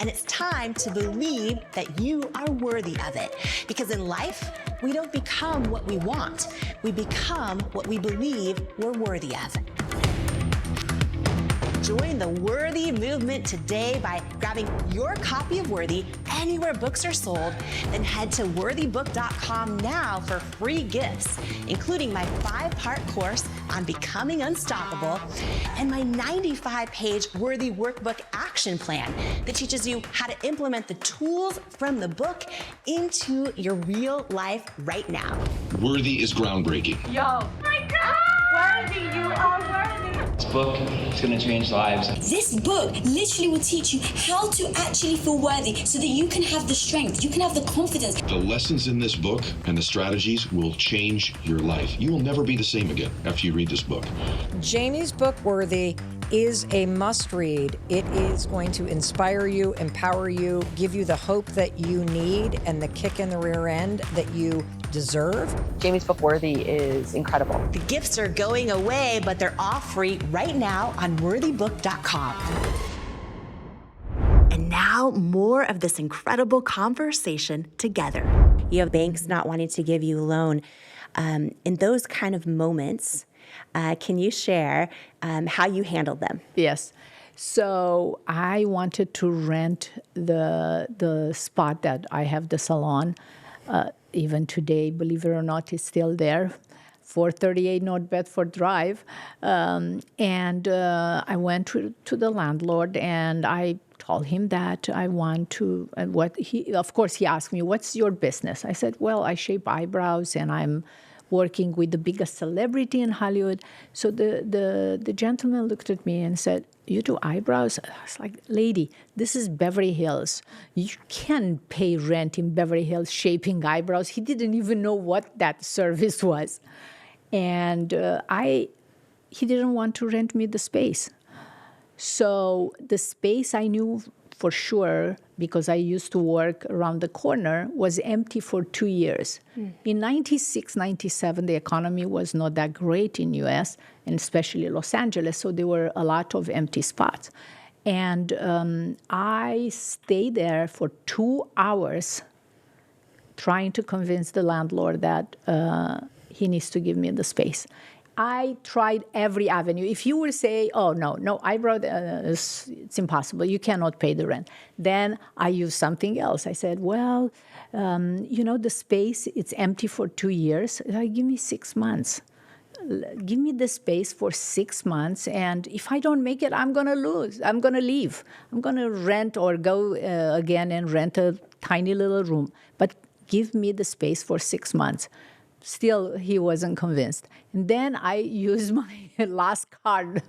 And it's time to believe that you are worthy of it. Because in life, we don't become what we want. We become what we believe we're worthy of. Join the Worthy movement today by grabbing your copy of Worthy anywhere books are sold. Then head to worthybook.com now for free gifts, including my 5-part course on becoming unstoppable and my 95-page Worthy Workbook action plan that teaches you how to implement the tools from the book into your real life right now. Worthy is groundbreaking. Yo. Oh my God! Worthy, you are worthy. book is going to change lives. This book literally will teach you how to actually feel worthy so that you can have the strength, you can have the confidence. The lessons in this book and the strategies will change your life. You will never be the same again after you read this book. Jamie's book, Worthy, is a must-read. It is going to inspire you, empower you, give you the hope that you need and the kick in the rear end that you deserve. Jamie's book, Worthy, is incredible. The gifts are going away, but they're all free right now on worthybook.com. And now, more of this incredible conversation together. You have banks not wanting to give you a loan. In those kind of moments, can you share how you handled them? Yes. So I wanted to rent the spot that I have the salon. Even today, believe it or not, is still there. 438 North Bedford Drive. And I went to the landlord and I told him that I want to, of course, he asked me, what's your business? I said, well, I shape eyebrows and I'm working with the biggest celebrity in Hollywood. So the gentleman looked at me and said, you do eyebrows? I was like, lady, this is Beverly Hills. You can't pay rent in Beverly Hills shaping eyebrows. He didn't even know what that service was. And he didn't want to rent me the space. So the space I knew for sure, because I used to work around the corner, was empty for 2 years. In 96, 97, the economy was not that great in U.S., and especially Los Angeles, so there were a lot of empty spots. And I stayed there for 2 hours trying to convince the landlord that he needs to give me the space. I tried every avenue. If you would say, oh, no, eyebrow, it's impossible. You cannot pay the rent. Then I used something else. I said, well, the space, it's empty for 2 years. Give me 6 months. Give me the space for 6 months. And if I don't make it, I'm going to lose. I'm going to leave. I'm going to rent or go again and rent a tiny little room. But give me the space for 6 months. Still, he wasn't convinced. And then I used my last card.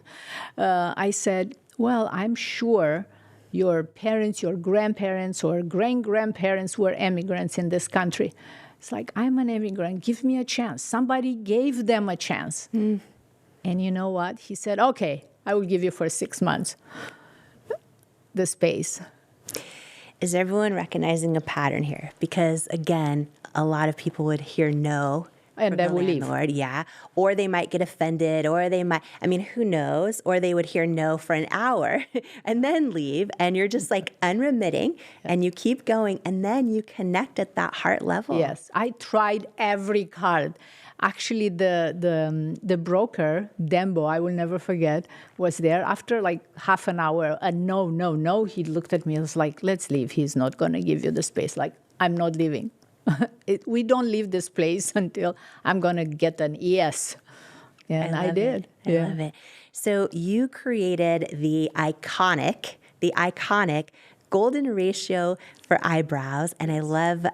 I said, well, I'm sure your parents, your grandparents, or great-grandparents were immigrants in this country. It's like, I'm an immigrant. Give me a chance. Somebody gave them a chance. And you know what? He said, okay, I will give you for 6 months the space. Is everyone recognizing a pattern here? Because, again, a lot of people would hear no and they will leave. Yeah. Or they might get offended, or they might, who knows? Or they would hear no for an hour and then leave. And you're just like unremitting and you keep going and then you connect at that heart level. Yes. I tried every card. Actually, the broker, Dembo, I will never forget, was there. After like half an hour, no, he looked at me and was like, let's leave. He's not going to give you the space. Like, I'm not leaving. We don't leave this place until I'm going to get an yes. And I did. I love it. So you created the iconic golden ratio for eyebrows, and I love,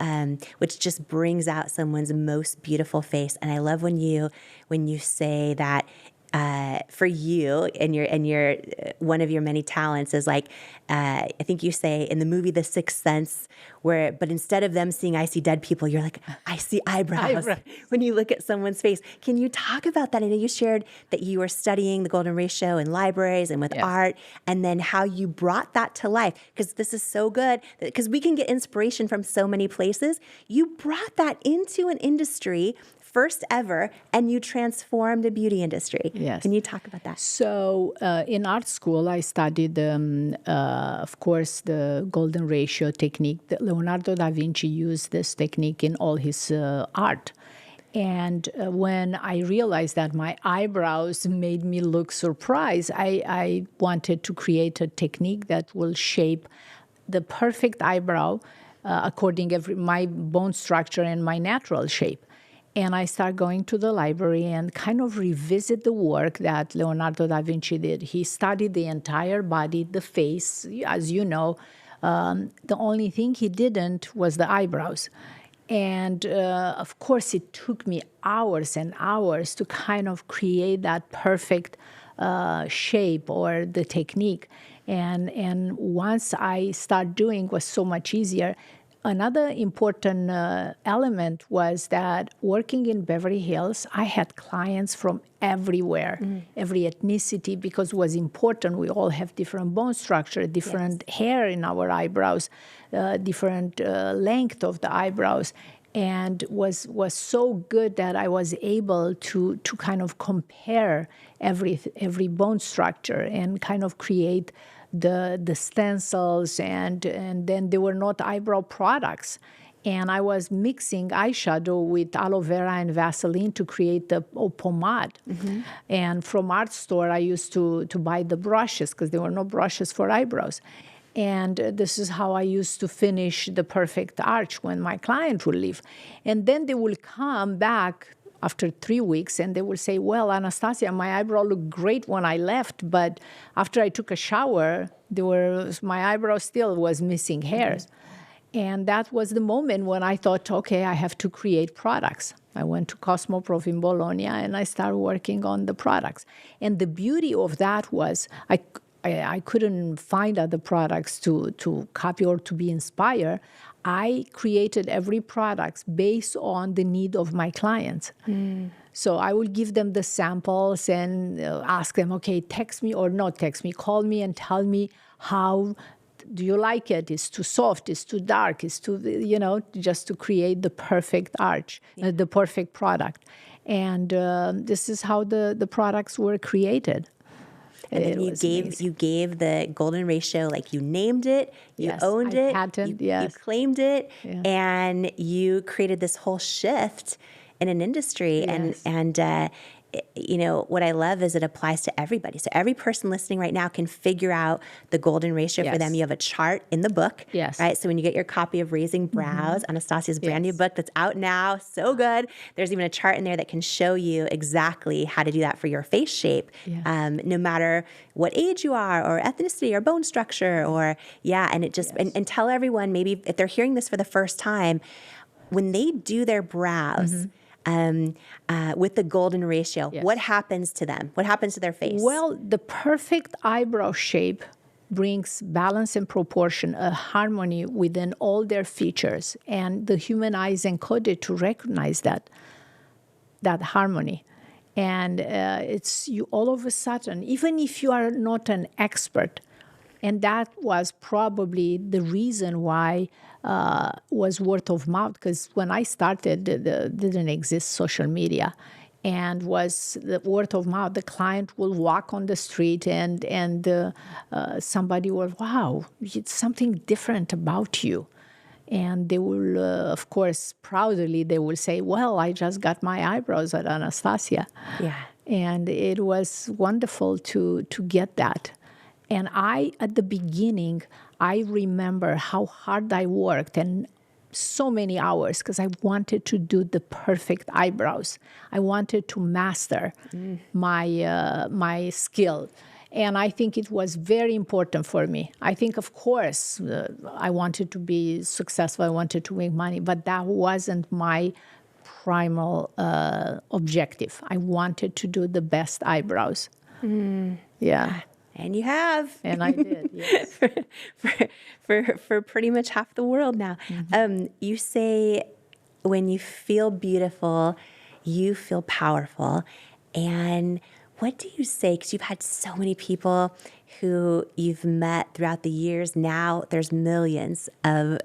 which just brings out someone's most beautiful face. And I love when you say that for you and your one of your many talents is like, I think you say in the movie The Sixth Sense, but instead of them seeing I see dead people, you're like, I see eyebrows when you look at someone's face. Can you talk about that? I know you shared that you were studying the golden ratio in libraries and with art, and then how you brought that to life, because this is so good, because we can get inspiration from so many places. You brought that into an industry first ever, and you transformed the beauty industry. Yes. Can you talk about that? So in art school, I studied, of course, the golden ratio technique. Leonardo da Vinci used this technique in all his art. And when I realized that my eyebrows made me look surprised, I wanted to create a technique that will shape the perfect eyebrow according to my bone structure and my natural shape. And I started going to the library and kind of revisit the work that Leonardo da Vinci did. He studied the entire body, the face, as you know. The only thing he didn't was the eyebrows. And of course, it took me hours and hours to kind of create that perfect shape or the technique. And once I start doing, it was so much easier. Another important element was that working in Beverly Hills, I had clients from everywhere, every ethnicity, because it was important. We all have different bone structure, different hair in our eyebrows, different length of the eyebrows, and was so good that I was able to kind of compare every bone structure and kind of create the stencils, and then there were not eyebrow products. And I was mixing eyeshadow with aloe vera and Vaseline to create the pomade. And from art store, I used to buy the brushes because there were no brushes for eyebrows. And this is how I used to finish the perfect arch when my client would leave. And then they will come back after 3 weeks, and they will say, well, Anastasia, my eyebrow looked great when I left, but after I took a shower, my eyebrow still was missing hairs. And that was the moment when I thought, okay, I have to create products. I went to Cosmoprof in Bologna, and I started working on the products. And the beauty of that was I couldn't find other products to copy or to be inspired. I created every product based on the need of my clients. So I would give them the samples and ask them, okay, text me or not text me, call me and tell me how do you like it? It's too soft, it's too dark, it's too, just to create the perfect arch, the perfect product. And this is how the products were created. And then you gave the golden ratio, like you named it, you owned it, you claimed it, and you created this whole shift in an industry. And what I love is it applies to everybody. So every person listening right now can figure out the golden ratio for them. You have a chart in the book, right? So when you get your copy of Raising Brows, Anastasia's brand new book that's out now, so good. There's even a chart in there that can show you exactly how to do that for your face shape, no matter what age you are or ethnicity or bone structure and it just, and tell everyone, maybe if they're hearing this for the first time, when they do their brows, with the golden ratio, what happens to them? What happens to their face? Well, the perfect eyebrow shape brings balance and proportion, a harmony within all their features, and the human eye is encoded to recognize that harmony. And it's you all of a sudden, even if you are not an expert, and that was probably the reason why was word of mouth, because when I started, didn't exist social media, and was the word of mouth. The client will walk on the street and somebody will, wow, it's something different about you. And they will, of course, proudly, they will say, well, I just got my eyebrows at Anastasia. And it was wonderful to get that. And at the beginning, I remember how hard I worked and so many hours because I wanted to do the perfect eyebrows. I wanted to master my skill. And I think it was very important for me. I think, of course, I wanted to be successful. I wanted to make money, but that wasn't my primal objective. I wanted to do the best eyebrows. Yeah. And you have. And I did, yes. for pretty much half the world now. You say when you feel beautiful, you feel powerful. And what do you say? Because you've had so many people who you've met throughout the years. Now there's millions of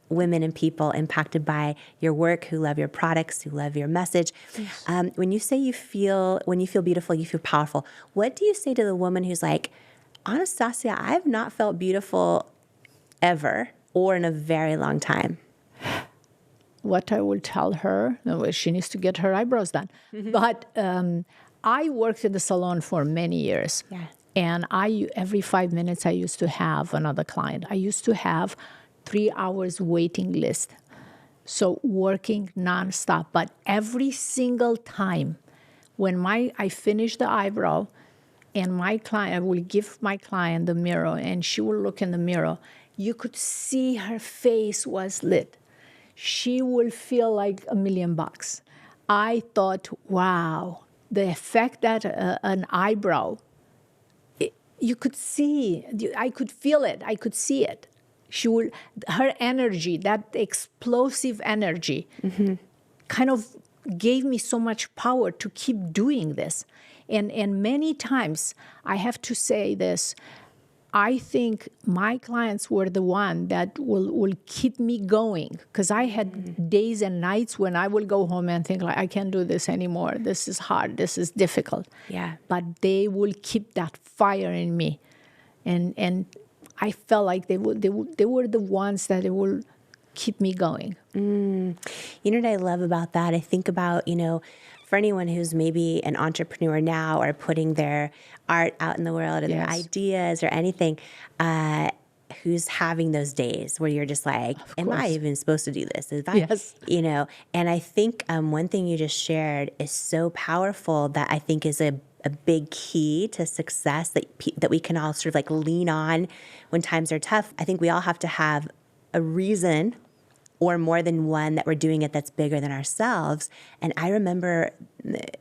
women and people impacted by your work, who love your products, who love your message. When you say when you feel beautiful, you feel powerful, what do you say to the woman who's like, Anastasia, I've not felt beautiful ever or in a very long time? What I will tell her, she needs to get her eyebrows done. But I worked in the salon for many years. And every 5 minutes, I used to have another client. I used to have 3 hours waiting list. So working nonstop. But every single time when I finish the eyebrow, and I will give my client the mirror, and she will look in the mirror, you could see her face was lit. She will feel like $1 million. I thought, wow, the effect that an eyebrow you could see, I could feel it, I could see it. Her energy, that explosive energy, kind of gave me so much power to keep doing this. And many times, I have to say this, I think my clients were the one that will keep me going, because I had days and nights when I will go home and think, like, I can't do this anymore. This is hard. This is difficult. Yeah. But they will keep that fire in me. And I felt like they were the ones that will keep me going. You know what I love about that? I think about, for anyone who's maybe an entrepreneur now or putting their art out in the world or their ideas or anything, who's having those days where you're just like, am I even supposed to do this? Yes. And I think one thing you just shared is so powerful that I think is a big key to success that we can all sort of like lean on when times are tough. I think we all have to have a reason or more than one that we're doing it that's bigger than ourselves. And I remember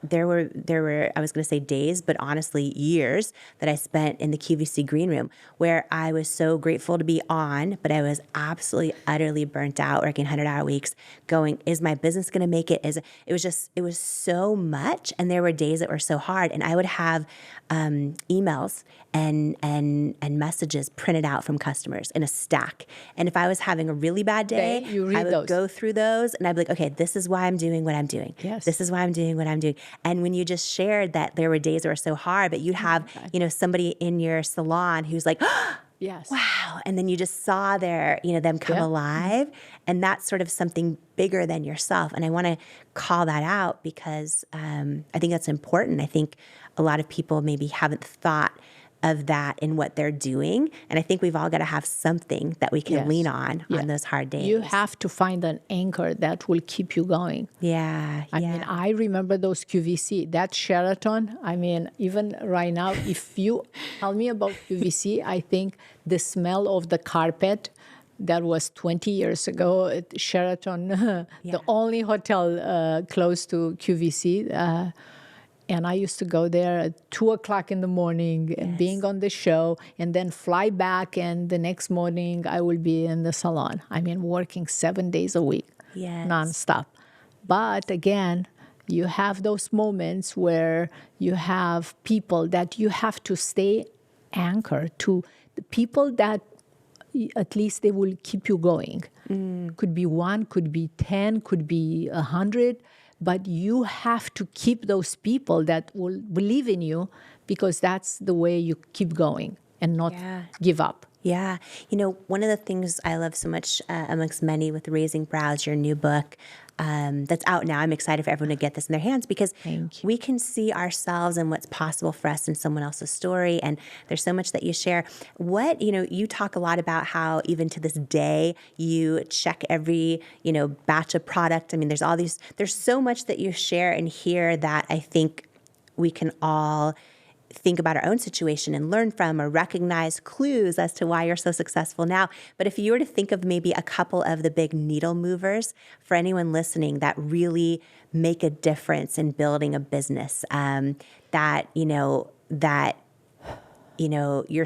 there were I was going to say days, but honestly years that I spent in the QVC green room where I was so grateful to be on, but I was absolutely utterly burnt out, working 100-hour weeks, going, is my business going to make it? It was so much, and there were days that were so hard, and I would have emails and messages printed out from customers in a stack. And if I was having a really bad day, I would go through those and I'd be like, okay, this is why I'm doing what I'm doing. Yes. This is why I'm doing what I'm doing. And when you just shared that there were days that were so hard, but you'd have, somebody in your salon who's like, yes, wow. And then you just saw them come alive. And that's sort of something bigger than yourself. And I want to call that out because I think that's important. I think a lot of people maybe haven't thought of that in what they're doing. And I think we've all got to have something that we can lean on those hard days. You have to find an anchor that will keep you going. Yeah. I mean, I remember those QVC, that Sheraton. I mean, even right now, if you tell me about QVC, I think the smell of the carpet that was 20 years ago at Sheraton, the only hotel close to QVC. And I used to go there at 2 o'clock in the morning and being on the show and then fly back. And the next morning I will be in the salon. I mean, working 7 days a week, nonstop. But again, you have those moments where you have people that you have to stay anchored to, the people that at least they will keep you going. Could be 1, could be 10, could be 100. But you have to keep those people that will believe in you, because that's the way you keep going and not give up. Yeah. One of the things I love so much amongst many with Raising Brows, your new book that's out now. I'm excited for everyone to get this in their hands because we can see ourselves and what's possible for us in someone else's story. And there's so much that you share. You talk a lot about how even to this day, you check every, batch of product. I mean, there's so much that you share and hear that I think we can all think about our own situation and learn from or recognize clues as to why you're so successful now. But if you were to think of maybe a couple of the big needle movers for anyone listening that really make a difference in building a business, that you're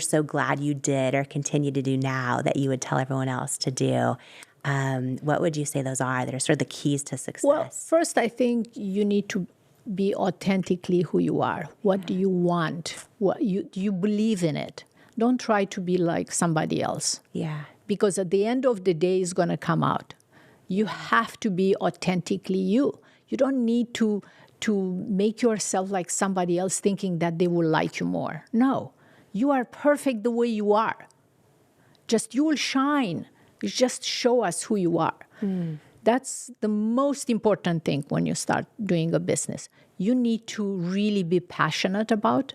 so glad you did or continue to do now that you would tell everyone else to do, what would you say those are that are sort of the keys to success? Well, first, I think you need to be authentically who you are. What do you want? Do you believe in it? Don't try to be like somebody else. Yeah. Because at the end of the day, it's going to come out. You have to be authentically you. You don't need to make yourself like somebody else thinking that they will like you more. No. You are perfect the way you are. Just you will shine. You just show us who you are. That's the most important thing when you start doing a business. You need to really be passionate about,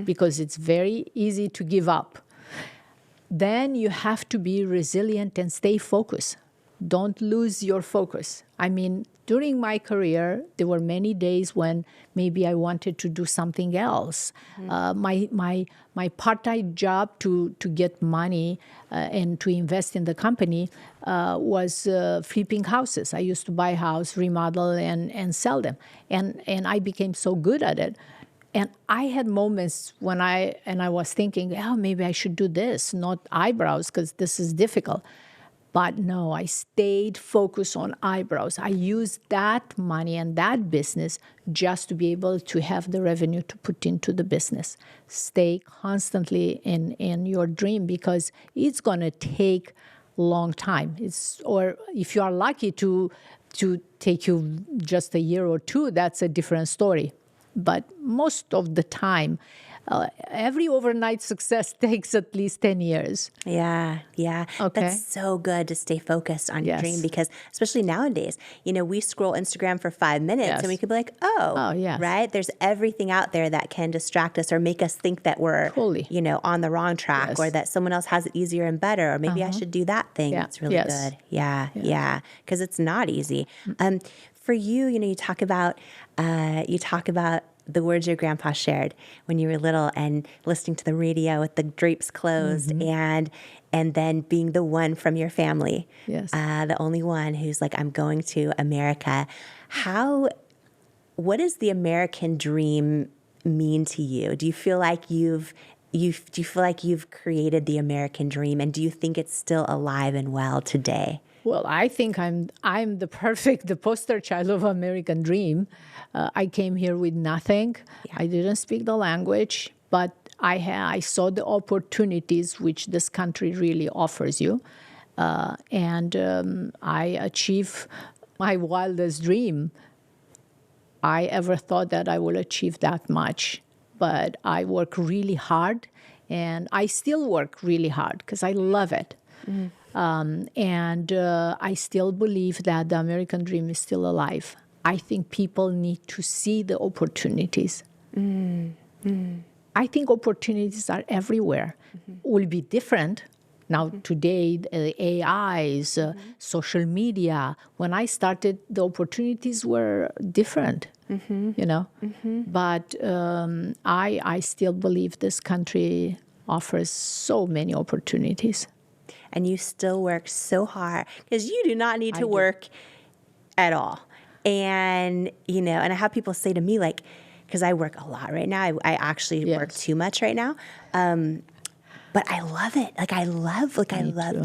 because it's very easy to give up. Then you have to be resilient and stay focused. Don't lose your focus. I mean, during my career, there were many days when maybe I wanted to do something else. My part-time job to get money and to invest in the company was flipping houses. I used to buy a house, remodel, and sell them. And I became so good at it. And I had moments when I was thinking, oh, maybe I should do this, not eyebrows, because this is difficult. But no, I stayed focused on eyebrows. I used that money and that business just to be able to have the revenue to put into the business. Stay constantly in your dream, because it's going to take a long time. Or if you are lucky to take you just a year or two, that's a different story. But most of the time, every overnight success takes at least 10 years. Yeah. Okay. That's so good to stay focused on your dream, because especially nowadays, we scroll Instagram for 5 minutes and we could be like, yes. right? There's everything out there that can distract us or make us think that we're, on the wrong track, or that someone else has it easier and better, or maybe I should do that thing. That's really good. Yeah. Because it's not easy. For you, you talk about the words your grandpa shared when you were little, and listening to the radio with the drapes closed, and then being the one from your family, the only one who's like, I'm going to America. What does the American dream mean to you? Do you feel like you've created the American dream, and do you think it's still alive and well today? Well, I think I'm the poster child of American dream. I came here with nothing. I didn't speak the language, but I saw the opportunities which this country really offers you. And I achieved my wildest dream. I ever thought that I will achieve that much. But I work really hard, and I still work really hard because I love it. And I still believe that the American dream is still alive. I think people need to see the opportunities. I think opportunities are everywhere. Will be different. Now, today, AIs, social media. When I started, the opportunities were different, But I still believe this country offers so many opportunities. And you still work so hard, because you do not need to work at all. And, and I have people say to me, like, because I work a lot right now. I actually work too much right now. But I love it. I love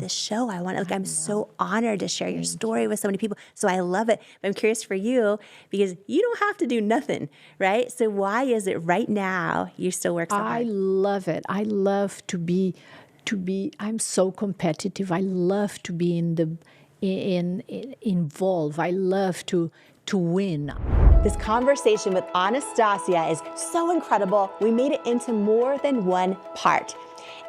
this show. I'm so honored to share your story with so many people. So I love it. But I'm curious for you, because you don't have to do nothing, right? So why is it right now you still work so hard? I love it. I love to be. I'm so competitive. I love to be involved. I love to win. This conversation with Anastasia is so incredible. We made it into more than one part.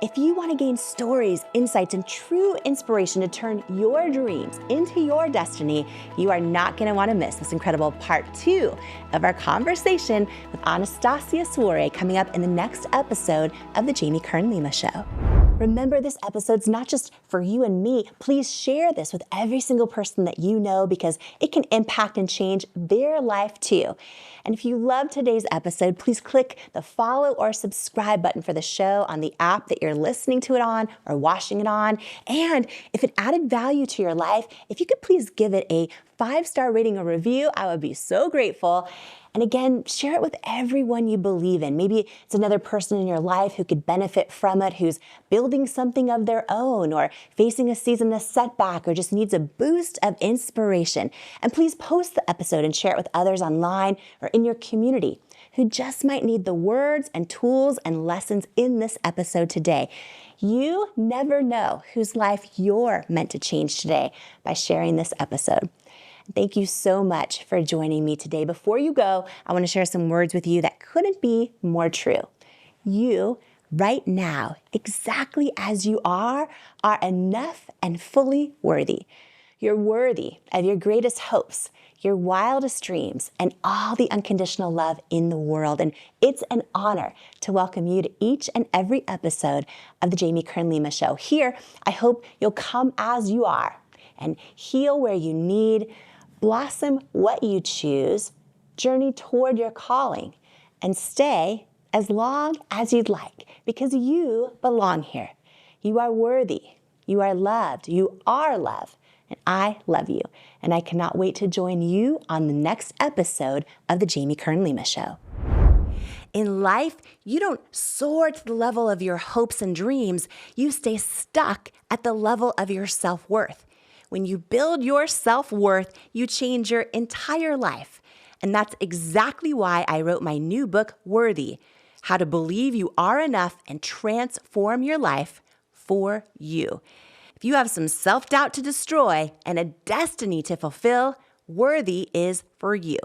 If you want to gain stories, insights, and true inspiration to turn your dreams into your destiny, you are not going to want to miss this incredible part 2 of our conversation with Anastasia Soare, coming up in the next episode of the Jamie Kern Lima Show. Remember, this episode's not just for you and me. Please share this with every single person that you know, because it can impact and change their life too. And if you love today's episode, please click the follow or subscribe button for the show on the app that you're listening to it on or watching it on. And if it added value to your life, if you could please give it a 5-star rating or review, I would be so grateful. And again, share it with everyone you believe in. Maybe it's another person in your life who could benefit from it, who's building something of their own, or facing a season of setback, or just needs a boost of inspiration. And please post the episode and share it with others online or in your community who just might need the words and tools and lessons in this episode today. You never know whose life you're meant to change today by sharing this episode. Thank you so much for joining me today. Before you go, I want to share some words with you that couldn't be more true. You, right now, exactly as you are enough and fully worthy. You're worthy of your greatest hopes, your wildest dreams, and all the unconditional love in the world. And it's an honor to welcome you to each and every episode of the Jamie Kern Lima Show. Here, I hope you'll come as you are and heal where you need, blossom what you choose, journey toward your calling, and stay as long as you'd like, because you belong here. You are worthy. You are loved. You are love. And I love you. And I cannot wait to join you on the next episode of the Jamie Kern Lima Show. In life, you don't soar to the level of your hopes and dreams. You stay stuck at the level of your self-worth. When you build your self-worth, you change your entire life. And that's exactly why I wrote my new book, Worthy: How to Believe You Are Enough and Transform Your Life for You. If you have some self-doubt to destroy and a destiny to fulfill, Worthy is for you.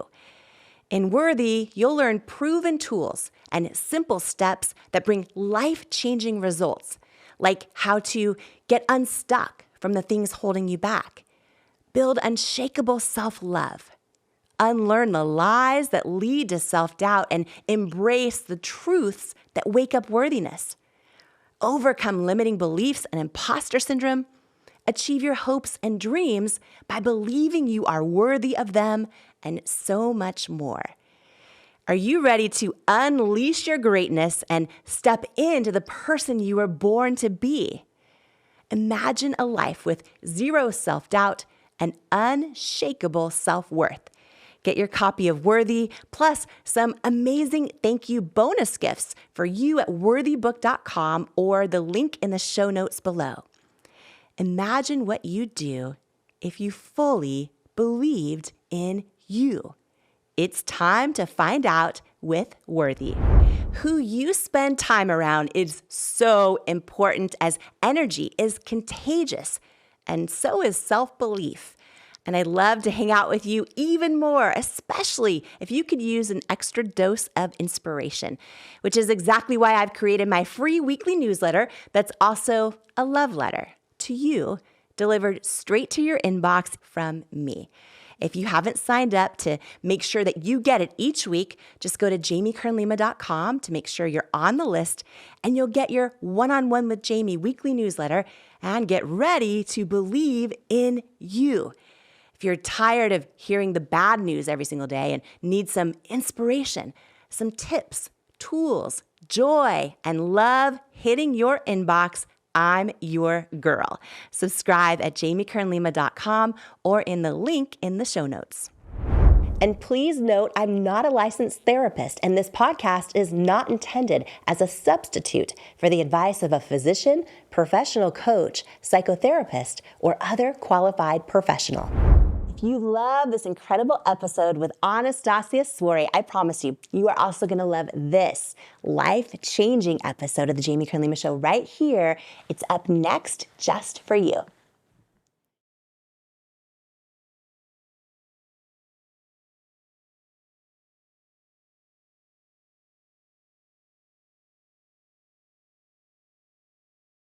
In Worthy, you'll learn proven tools and simple steps that bring life-changing results, like how to get unstuck from the things holding you back, build unshakable self-love, unlearn the lies that lead to self-doubt, and embrace the truths that wake up worthiness, overcome limiting beliefs and imposter syndrome, achieve your hopes and dreams by believing you are worthy of them, and so much more. Are you ready to unleash your greatness and step into the person you were born to be? Imagine a life with zero self-doubt and unshakable self-worth. Get your copy of Worthy, plus some amazing thank you bonus gifts for you at worthybook.com or the link in the show notes below. Imagine what you'd do if you fully believed in you. It's time to find out with Worthy. Who you spend time around is so important, as energy is contagious, and so is self-belief. And I'd love to hang out with you even more, especially if you could use an extra dose of inspiration, which is exactly why I've created my free weekly newsletter that's also a love letter to you, delivered straight to your inbox from me. If you haven't signed up to make sure that you get it each week, just go to jamiekernlima.com to make sure you're on the list, and you'll get your One-on-One with Jamie weekly newsletter and get ready to believe in you. If you're tired of hearing the bad news every single day and need some inspiration, some tips, tools, joy, and love hitting your inbox, I'm your girl. Subscribe at jamiekernlima.com or in the link in the show notes. And please note, I'm not a licensed therapist, and this podcast is not intended as a substitute for the advice of a physician, professional coach, psychotherapist, or other qualified professional. If you love this incredible episode with Anastasia, I promise you, you are also going to love this life-changing episode of the Jamie Kern Lima Show right here. It's up next just for you.